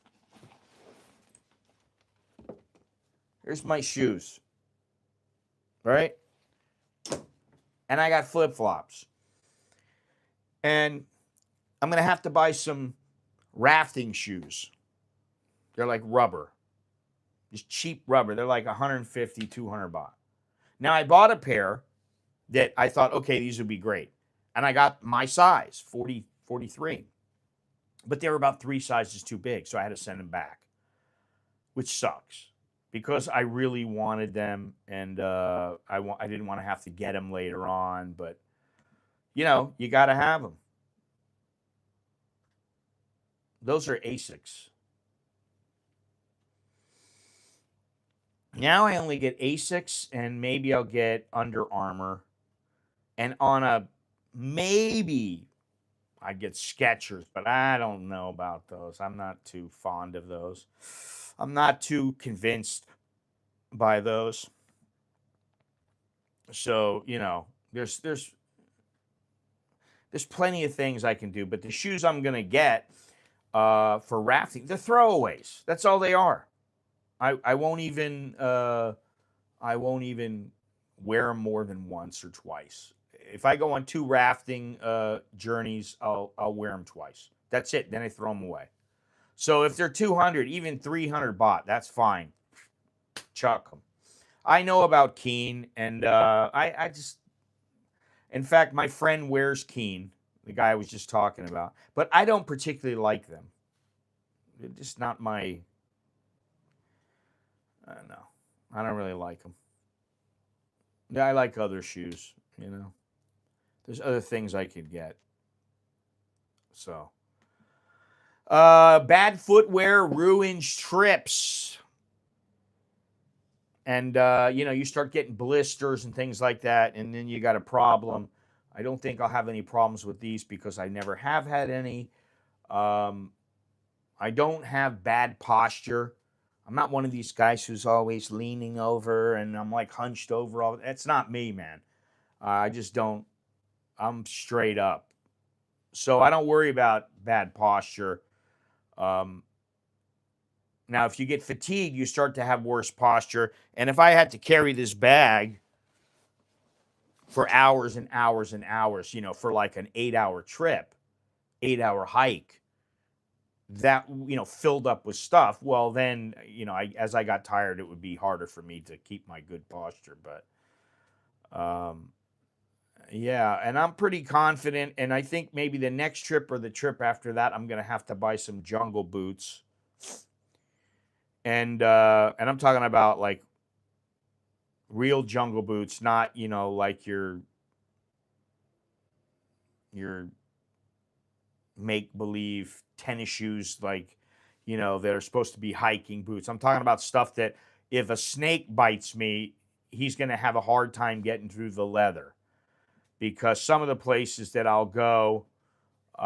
Here's my shoes, right? And I got flip-flops. And I'm going to have to buy some rafting shoes. They're like rubber. Just cheap rubber. They're like 150, 200 baht. Now, I bought a pair that I thought, okay, these would be great. And I got my size, 40, 43. But they were about 3 sizes too big, so I had to send them back, which sucks because I really wanted them, and I didn't want to have to get them later on. But, you know, you got to have them. Those are Asics. Now I only get Asics, and maybe I'll get Under Armour. And on a maybe I get Skechers, but I don't know about those. I'm not too fond of those. I'm not too convinced by those. So, you know, there's plenty of things I can do, but the shoes I'm gonna get for rafting, they're throwaways. That's all they are. I won't even wear them more than once or twice. If I go on 2 rafting journeys, I'll wear them twice. That's it. Then I throw them away. So if they're 200, even 300 baht, that's fine. Chuck them. I know about Keen, and I just, in fact, my friend wears Keen, the guy I was just talking about, but I don't particularly like them. They're just not my, I don't know. I don't really like them. Yeah, I like other shoes, you know. There's other things I could get. So, bad footwear ruins trips. And, you know, you start getting blisters and things like that, and then you got a problem. I don't think I'll have any problems with these because I never have had any. I don't have bad posture. I'm not one of these guys who's always leaning over and I'm like hunched over. All that's not me, man. I just don't. I'm straight up. So I don't worry about bad posture. Now, if you get fatigued, you start to have worse posture. And if I had to carry this bag for hours and hours and hours, you know, for like an 8-hour trip, 8-hour hike, that, you know, filled up with stuff, well, then, you know, as I got tired, it would be harder for me to keep my good posture. But, yeah, and I'm pretty confident. And I think maybe the next trip or the trip after that, I'm going to have to buy some jungle boots. And I'm talking about like real jungle boots, not, you know, like your make believe tennis shoes, like, you know, that are supposed to be hiking boots. I'm talking about stuff that if a snake bites me, he's going to have a hard time getting through the leather, because some of the places that I'll go, there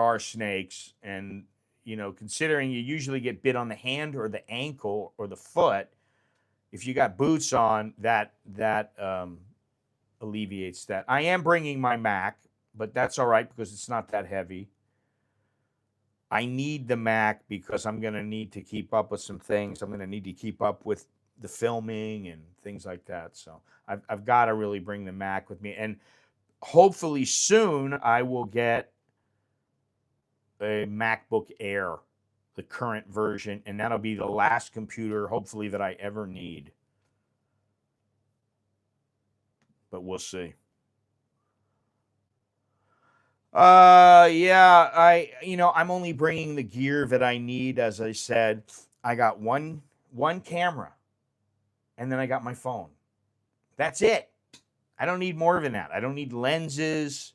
are snakes. And, you know, considering you usually get bit on the hand or the ankle or the foot, if you got boots on, that alleviates that. I am bringing my Mac, but that's all right because it's not that heavy. I need the Mac because I'm going to need to keep up with some things. I'm going to need to keep up with the filming and things like that. So I've got to really bring the Mac with me. And hopefully soon I will get a MacBook Air, the current version, and that'll be the last computer, hopefully, that I ever need. But we'll see. Yeah, I'm only bringing the gear that I need. As I said, I got one camera, and then I got my phone. That's it. I don't need more than that. I don't need lenses.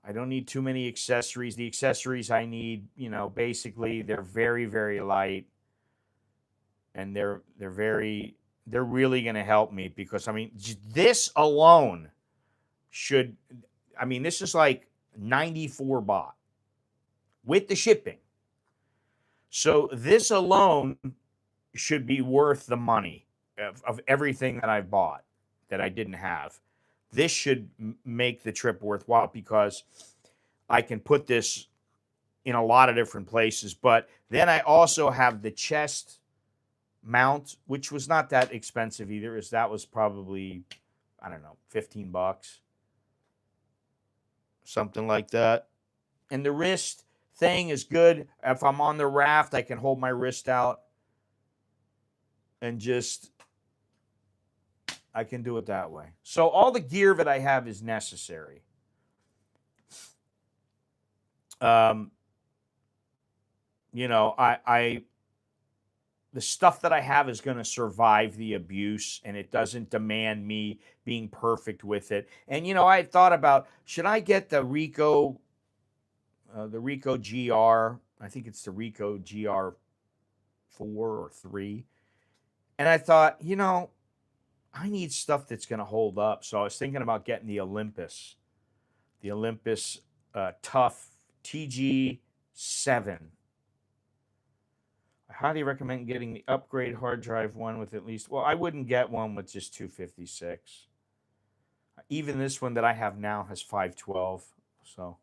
I don't need too many accessories. The accessories I need, you know, basically they're very, very light, and they're really going to help me, because I mean, this alone this is like 94 baht with the shipping. So this alone should be worth the money of everything that I've bought that I didn't have. This should make the trip worthwhile, because I can put this in a lot of different places. But then I also have the chest mount, which was not that expensive either. As that was probably, I don't know, $15, something like that. And the wrist thing is good. If I'm on the raft, I can hold my wrist out and just, I can do it that way. So all the gear that I have is necessary. Um, I the stuff that I have is going to survive the abuse, and it doesn't demand me being perfect with it. And I had thought about, should I get the Rico GR? I think it's the Rico GR 4 or 3. And I thought, I need stuff that's going to hold up. So I was thinking about getting the Olympus Tough TG7. I highly recommend getting the upgrade hard drive one with at least, well, I wouldn't get one with just 256. Even this one that I have now has 512, so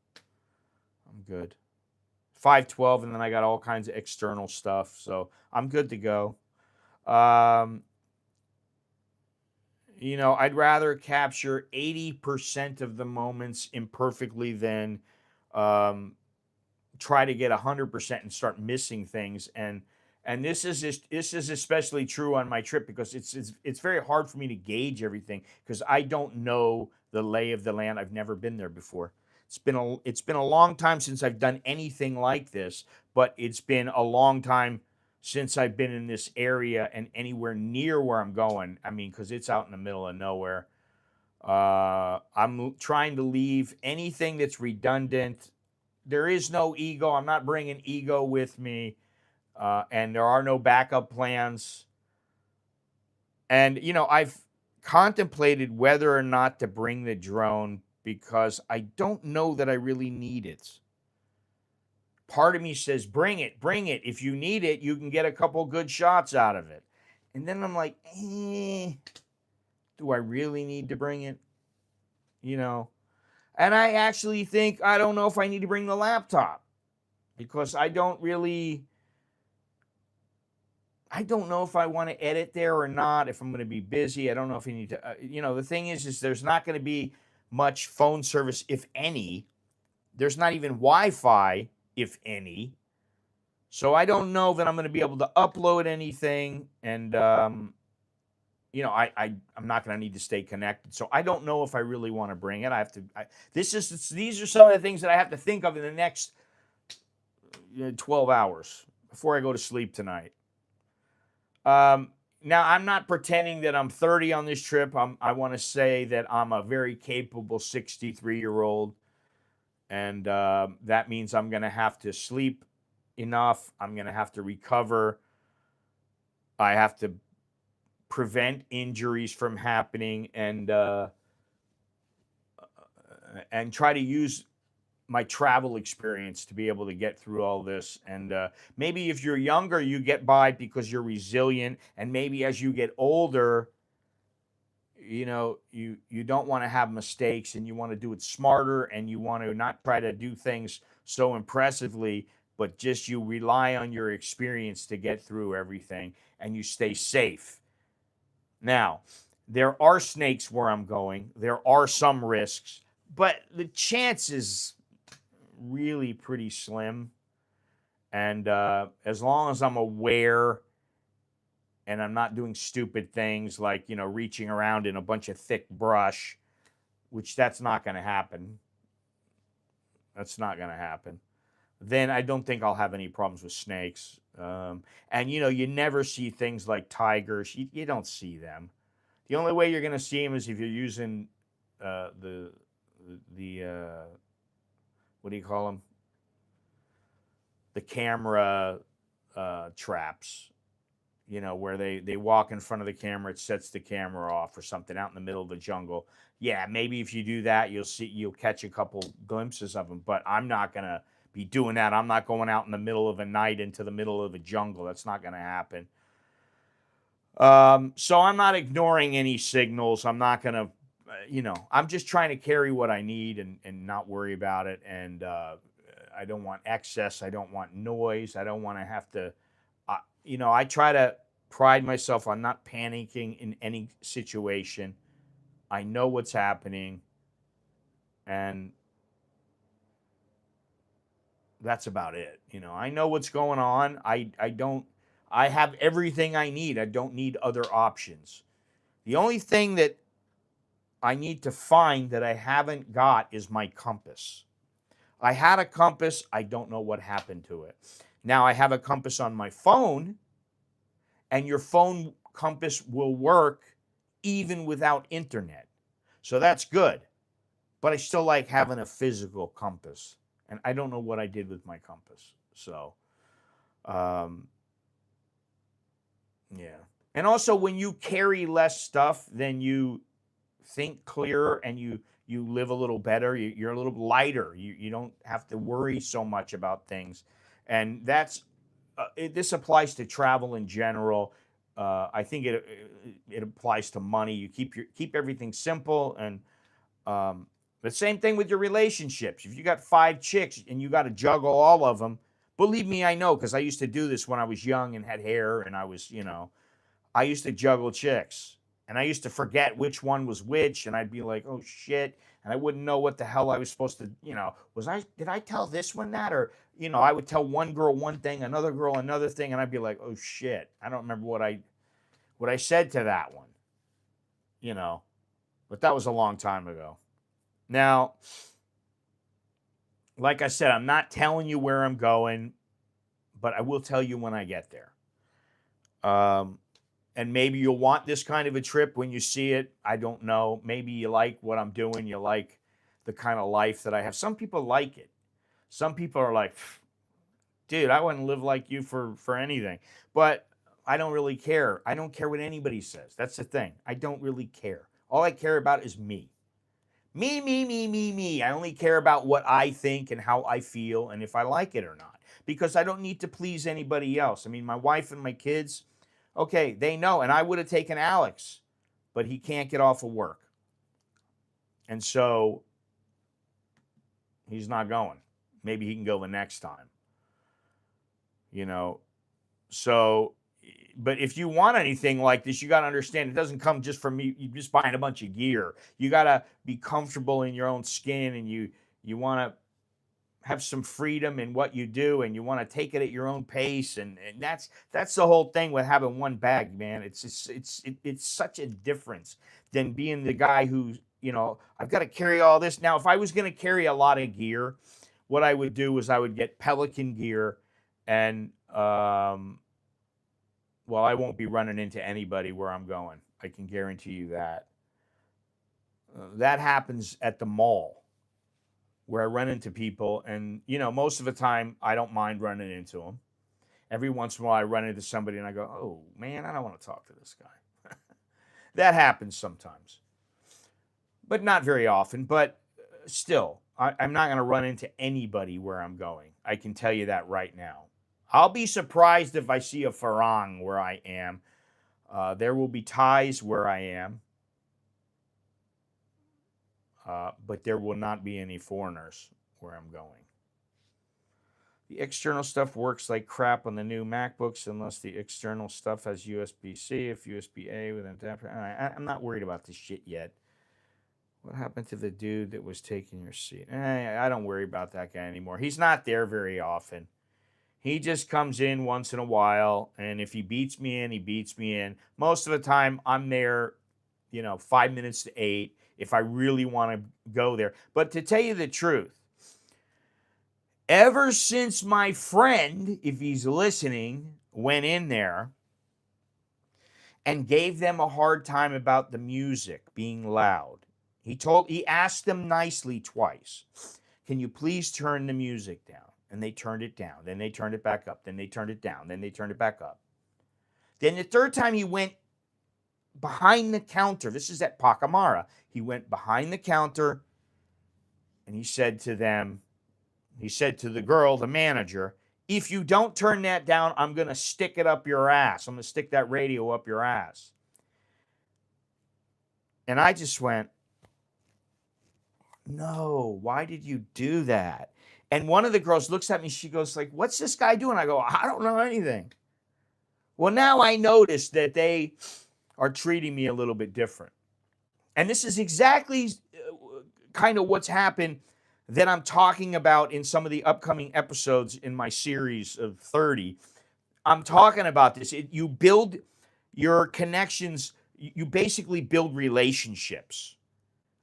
I'm good. 512, and then I got all kinds of external stuff, so I'm good to go. I'd rather capture 80% of the moments imperfectly than try to get 100% and start missing things. And this is especially true on my trip, because it's very hard for me to gauge everything, because I don't know the lay of the land. I've never been there before. It's been a long time since I've done anything like this, but it's been a long time since I've been in this area and anywhere near where I'm going. I mean, because it's out in the middle of nowhere. I'm trying to leave anything that's redundant. There is no ego. I'm not bringing ego with me. And there are no backup plans. And, I've contemplated whether or not to bring the drone, because I don't know that I really need it. Part of me says, bring it. If you need it, you can get a couple good shots out of it. And then I'm like, do I really need to bring it? And I actually think, I don't know if I need to bring the laptop, because I don't know if I want to edit there or not, if I'm going to be busy. I don't know if you need to, the thing is there's not going to be much phone service, if any. There's not even Wi-Fi, if any. So I don't know that I'm going to be able to upload anything. And, I'm not going to need to stay connected. So I don't know if I really want to bring it. These are some of the things that I have to think of in the next 12 hours before I go to sleep tonight. Now, I'm not pretending that I'm 30 on this trip. I want to say that I'm a very capable 63-year-old. And that means I'm going to have to sleep enough. I'm going to have to recover. I have to prevent injuries from happening, and try to use my travel experience to be able to get through all this. And maybe if you're younger, you get by because you're resilient. And maybe as you get older, you don't want to have mistakes, and you want to do it smarter, and you want to not try to do things so impressively, but just you rely on your experience to get through everything, and you stay safe. Now, there are snakes where I'm going. There are some risks, but the chance is really pretty slim. And as long as I'm aware and I'm not doing stupid things like, reaching around in a bunch of thick brush, which that's not going to happen. Then I don't think I'll have any problems with snakes. And, you never see things like tigers. You don't see them. The only way you're going to see them is if you're using the what do you call them? The camera traps, where they walk in front of the camera, it sets the camera off or something out in the middle of the jungle. Yeah, maybe if you do that, you'll catch a couple glimpses of them, but I'm not going to be doing that. I'm not going out in the middle of a night into the middle of a jungle. That's not going to happen. So I'm not ignoring any signals. I'm not going to, I'm just trying to carry what I need and not worry about it. And I don't want excess. I don't want noise. I don't want to have to, I try to pride myself on not panicking in any situation. I know what's happening, and that's about it. I know what's going on. I have everything I need. I don't need other options. The only thing that I need to find that I haven't got is my compass. I had a compass. I don't know what happened to it. Now I have a compass on my phone, and your phone compass will work even without internet. So that's good. But I still like having a physical compass. And I don't know what I did with my compass. So, um, yeah. And also, when you carry less stuff, then you think clearer and you live a little better. You're a little lighter. You don't have to worry so much about things, and this applies to travel in general. I think it applies to money. You keep everything simple, and the same thing with your relationships. If you got 5 chicks and you got to juggle all of them, believe me, I know, because I used to do this when I was young and had hair, and I used to juggle chicks, and I used to forget which one was which, and I'd be like, oh shit, and I wouldn't know what the hell I was supposed to, did I tell this one that, or I would tell one girl one thing, another girl another thing, and I'd be like, oh shit, I don't remember what I said to that one, you know, but that was a long time ago. Now, like I said, I'm not telling you where I'm going, but I will tell you when I get there. And maybe you'll want this kind of a trip when you see it. I don't know. Maybe you like what I'm doing. You like the kind of life that I have. Some people like it. Some people are like, dude, I wouldn't live like you for anything. But I don't really care. I don't care what anybody says. That's the thing. I don't really care. All I care about is me. Me, me, me, me, me. I only care about what I think and how I feel and if I like it or not. Because I don't need to please anybody else. I mean, my wife and my kids, okay, they know. And I would have taken Alex, but he can't get off of work. And so he's not going. Maybe he can go the next time. So, but if you want anything like this, you got to understand it doesn't come just from you just buying a bunch of gear. You got to be comfortable in your own skin, and you want to have some freedom in what you do, and you want to take it at your own pace, and that's the whole thing with having one bag, man. It's such a difference than being the guy who, I've got to carry all this. Now, if I was going to carry a lot of gear, what I would do is I would get Pelican gear, and well, I won't be running into anybody where I'm going. I can guarantee you that. That happens at the mall where I run into people, and most of the time I don't mind running into them. Every once in a while I run into somebody and I go, oh man, I don't want to talk to this guy. That happens sometimes, but not very often. But still, I'm not going to run into anybody where I'm going. I can tell you that right now. I'll be surprised if I see a Farang where I am. There will be Thais where I am. But there will not be any foreigners where I'm going. The external stuff works like crap on the new MacBooks unless the external stuff has USB-C, if USB-A with an adapter. I'm not worried about this shit yet. What happened to the dude that was taking your seat? I don't worry about that guy anymore. He's not there very often. He just comes in once in a while, and if he beats me in, he beats me in. Most of the time, I'm there, 5 minutes to 8 if I really want to go there. But to tell you the truth, ever since my friend, if he's listening, went in there and gave them a hard time about the music being loud, he asked them nicely twice, can you please turn the music down? And they turned it down. Then they turned it back up. Then they turned it down. Then they turned it back up. Then the third time he went behind the counter. This is at Pacamara. He went behind the counter and he said to the girl, the manager, if you don't turn that down, I'm going to stick it up your ass. I'm going to stick that radio up your ass. And I just went, no, why did you do that? And one of the girls looks at me, she goes like, what's this guy doing? I go, I don't know anything. Well, now I notice that they are treating me a little bit different. And this is exactly kind of what's happened that I'm talking about in some of the upcoming episodes in my series of 30. I'm talking about this. You build your connections, you basically build relationships.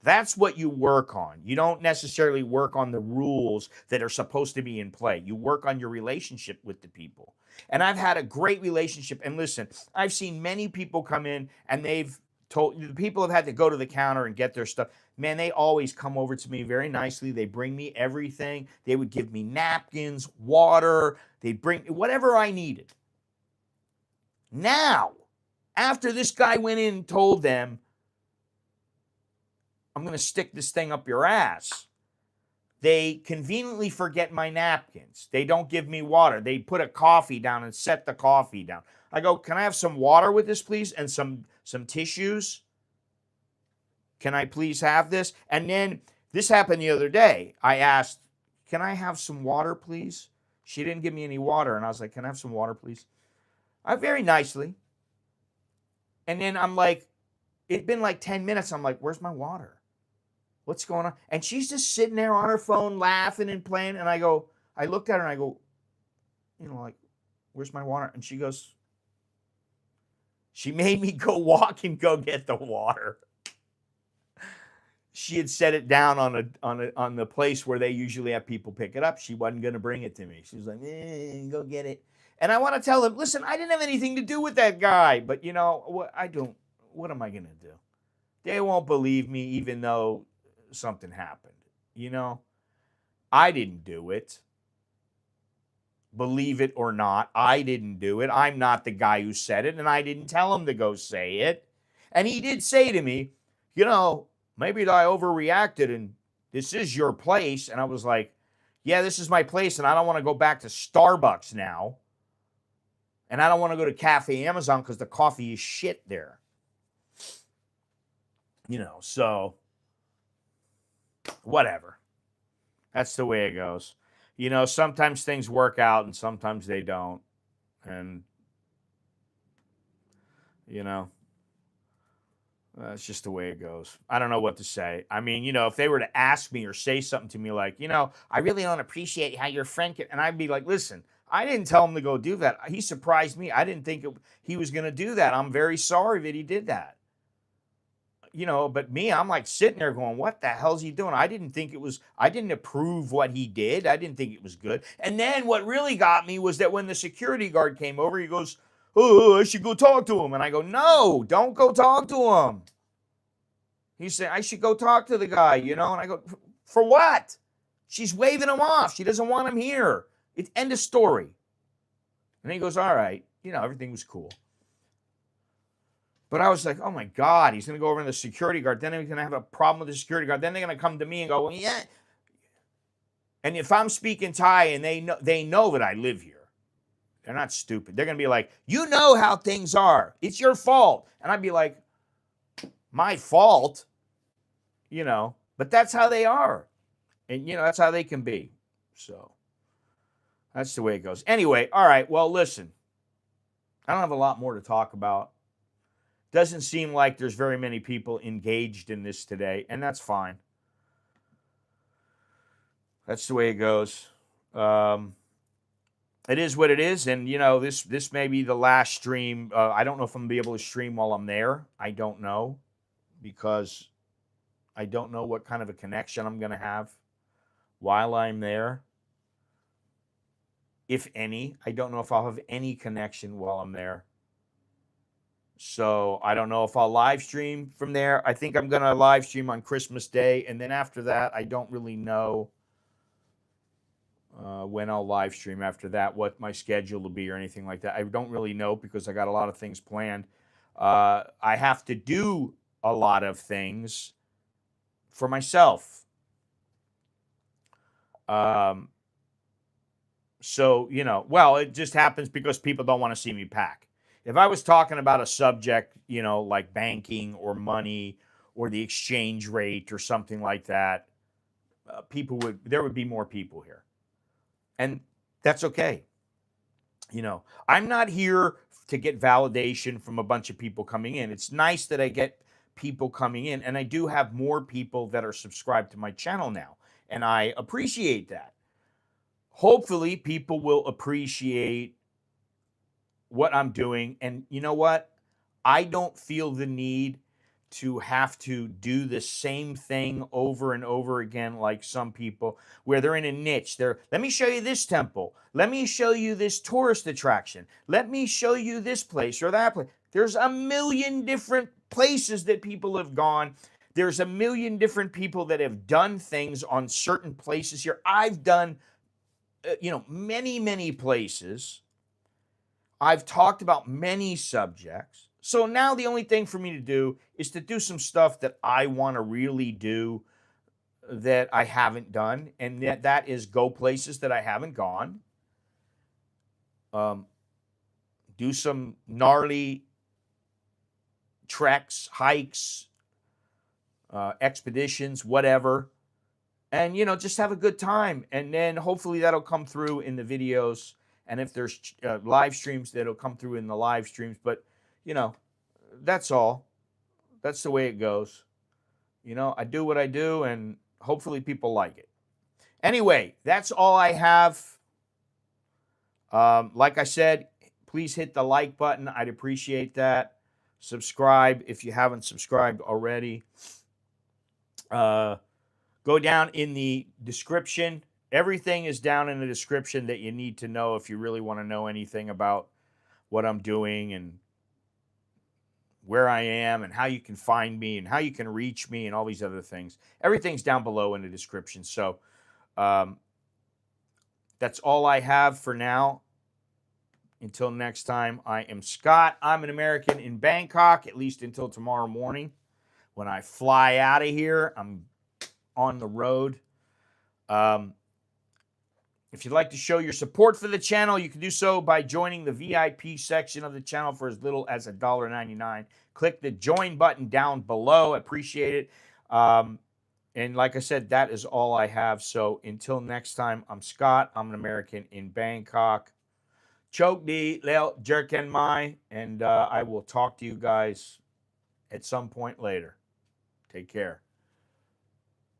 That's what you work on. You don't necessarily work on the rules that are supposed to be in play. You work on your relationship with the people. And I've had a great relationship. And listen, I've seen many people come in and they've told the people have had to go to the counter and get their stuff. Man, they always come over to me very nicely. They bring me everything. They would give me napkins, water. They'd bring whatever I needed. Now, after this guy went in and told them, I'm going to stick this thing up your ass, they conveniently forget my napkins. They don't give me water. They put a coffee down and set the coffee down. I go, can I have some water with this, please? And some tissues? Can I please have this? And then this happened the other day. I asked, can I have some water, please? She didn't give me any water. And I was like, can I have some water, please? Very nicely. And then I'm like, it'd been like 10 minutes. I'm like, where's my water? What's going on? And she's just sitting there on her phone laughing and playing. And I looked at her and I go, like, where's my water? And she goes, she made me go walk and go get the water. She had set it down on the place where they usually have people pick it up. She wasn't going to bring it to me. She was like, go get it. And I want to tell them, listen, I didn't have anything to do with that guy. But what am I going to do? They won't believe me even though something happened. I didn't do it. Believe it or not, I didn't do it. I'm not the guy who said it, and I didn't tell him to go say it. And he did say to me, maybe I overreacted and this is your place. And I was like, yeah, this is my place, and I don't want to go back to Starbucks now. And I don't want to go to Cafe Amazon because the coffee is shit there. So whatever. That's the way it goes. Sometimes things work out and sometimes they don't. And, that's just the way it goes. I don't know what to say. I mean, if they were to ask me or say something to me like, I really don't appreciate how your friend can, and I'd be like, listen, I didn't tell him to go do that. He surprised me. I didn't think he was going to do that. I'm very sorry that he did that. But me, I'm like sitting there going, what the hell's he doing? I didn't approve what he did. I didn't think it was good. And then what really got me was that when the security guard came over, he goes, oh, I should go talk to him. And I go, no, don't go talk to him. He said, I should go talk to the guy, and I go, for what? She's waving him off. She doesn't want him here. It's end of story. And he goes, all right. Everything was cool. But I was like, oh my God, he's going to go over to the security guard. Then he's going to have a problem with the security guard. Then they're going to come to me and go, well, yeah. And if I'm speaking Thai and they know that I live here, they're not stupid. They're going to be like, you know how things are. It's your fault. And I'd be like, my fault? But that's how they are. And, that's how they can be. So that's the way it goes. Anyway, all right, well, listen. I don't have a lot more to talk about. Doesn't seem like there's very many people engaged in this today, and that's fine. That's the way it goes. It is what it is, and this may be the last stream. I don't know if I'm gonna be able to stream while I'm there. I don't know, because I don't know what kind of a connection I'm gonna have while I'm there, if any. I don't know if I'll have any connection while I'm there. So I don't know if I'll live stream from there. I think I'm going to live stream on Christmas Day. And then after that, I don't really know when I'll live stream after that, what my schedule will be or anything like that. I don't really know because I got a lot of things planned. I have to do a lot of things for myself. So, it just happens because people don't want to see me pack. If I was talking about a subject, like banking or money or the exchange rate or something like that, there would be more people here. And that's okay. I'm not here to get validation from a bunch of people coming in. It's nice that I get people coming in, and I do have more people that are subscribed to my channel now, and I appreciate that. Hopefully, people will appreciate what I'm doing. And you know what? I don't feel the need to have to do the same thing over and over again like some people, where they're in a niche. Let me show you this temple. Let me show you this tourist attraction. Let me show you this place or that place. There's a million different places that people have gone. There's a million different people that have done things on certain places here. I've done many, many places. I've talked about many subjects. So now the only thing for me to do is to do some stuff that I want to really do that I haven't done. And that is go places that I haven't gone. Do some gnarly treks, hikes, expeditions, whatever. And, just have a good time. And then hopefully that'll come through in the videos. And if there's live streams, that'll come through in the live streams. But, that's all. That's the way it goes. I do what I do, and hopefully people like it. Anyway, that's all I have. Like I said, please hit the like button. I'd appreciate that. Subscribe if you haven't subscribed already. Go down in the description. Everything is down in the description that you need to know if you really want to know anything about what I'm doing and where I am and how you can find me and how you can reach me and all these other things. Everything's down below in the description. So that's all I have for now. Until next time, I am Scott. I'm an American in Bangkok, at least until tomorrow morning. When I fly out of here, I'm on the road. If you'd like to show your support for the channel, you can do so by joining the VIP section of the channel for as little as $1.99. Click the join button down below. I appreciate it. And like I said, that is all I have. So until next time, I'm Scott. I'm an American in Bangkok. Chok di leo jerken mai. And I will talk to you guys at some point later. Take care.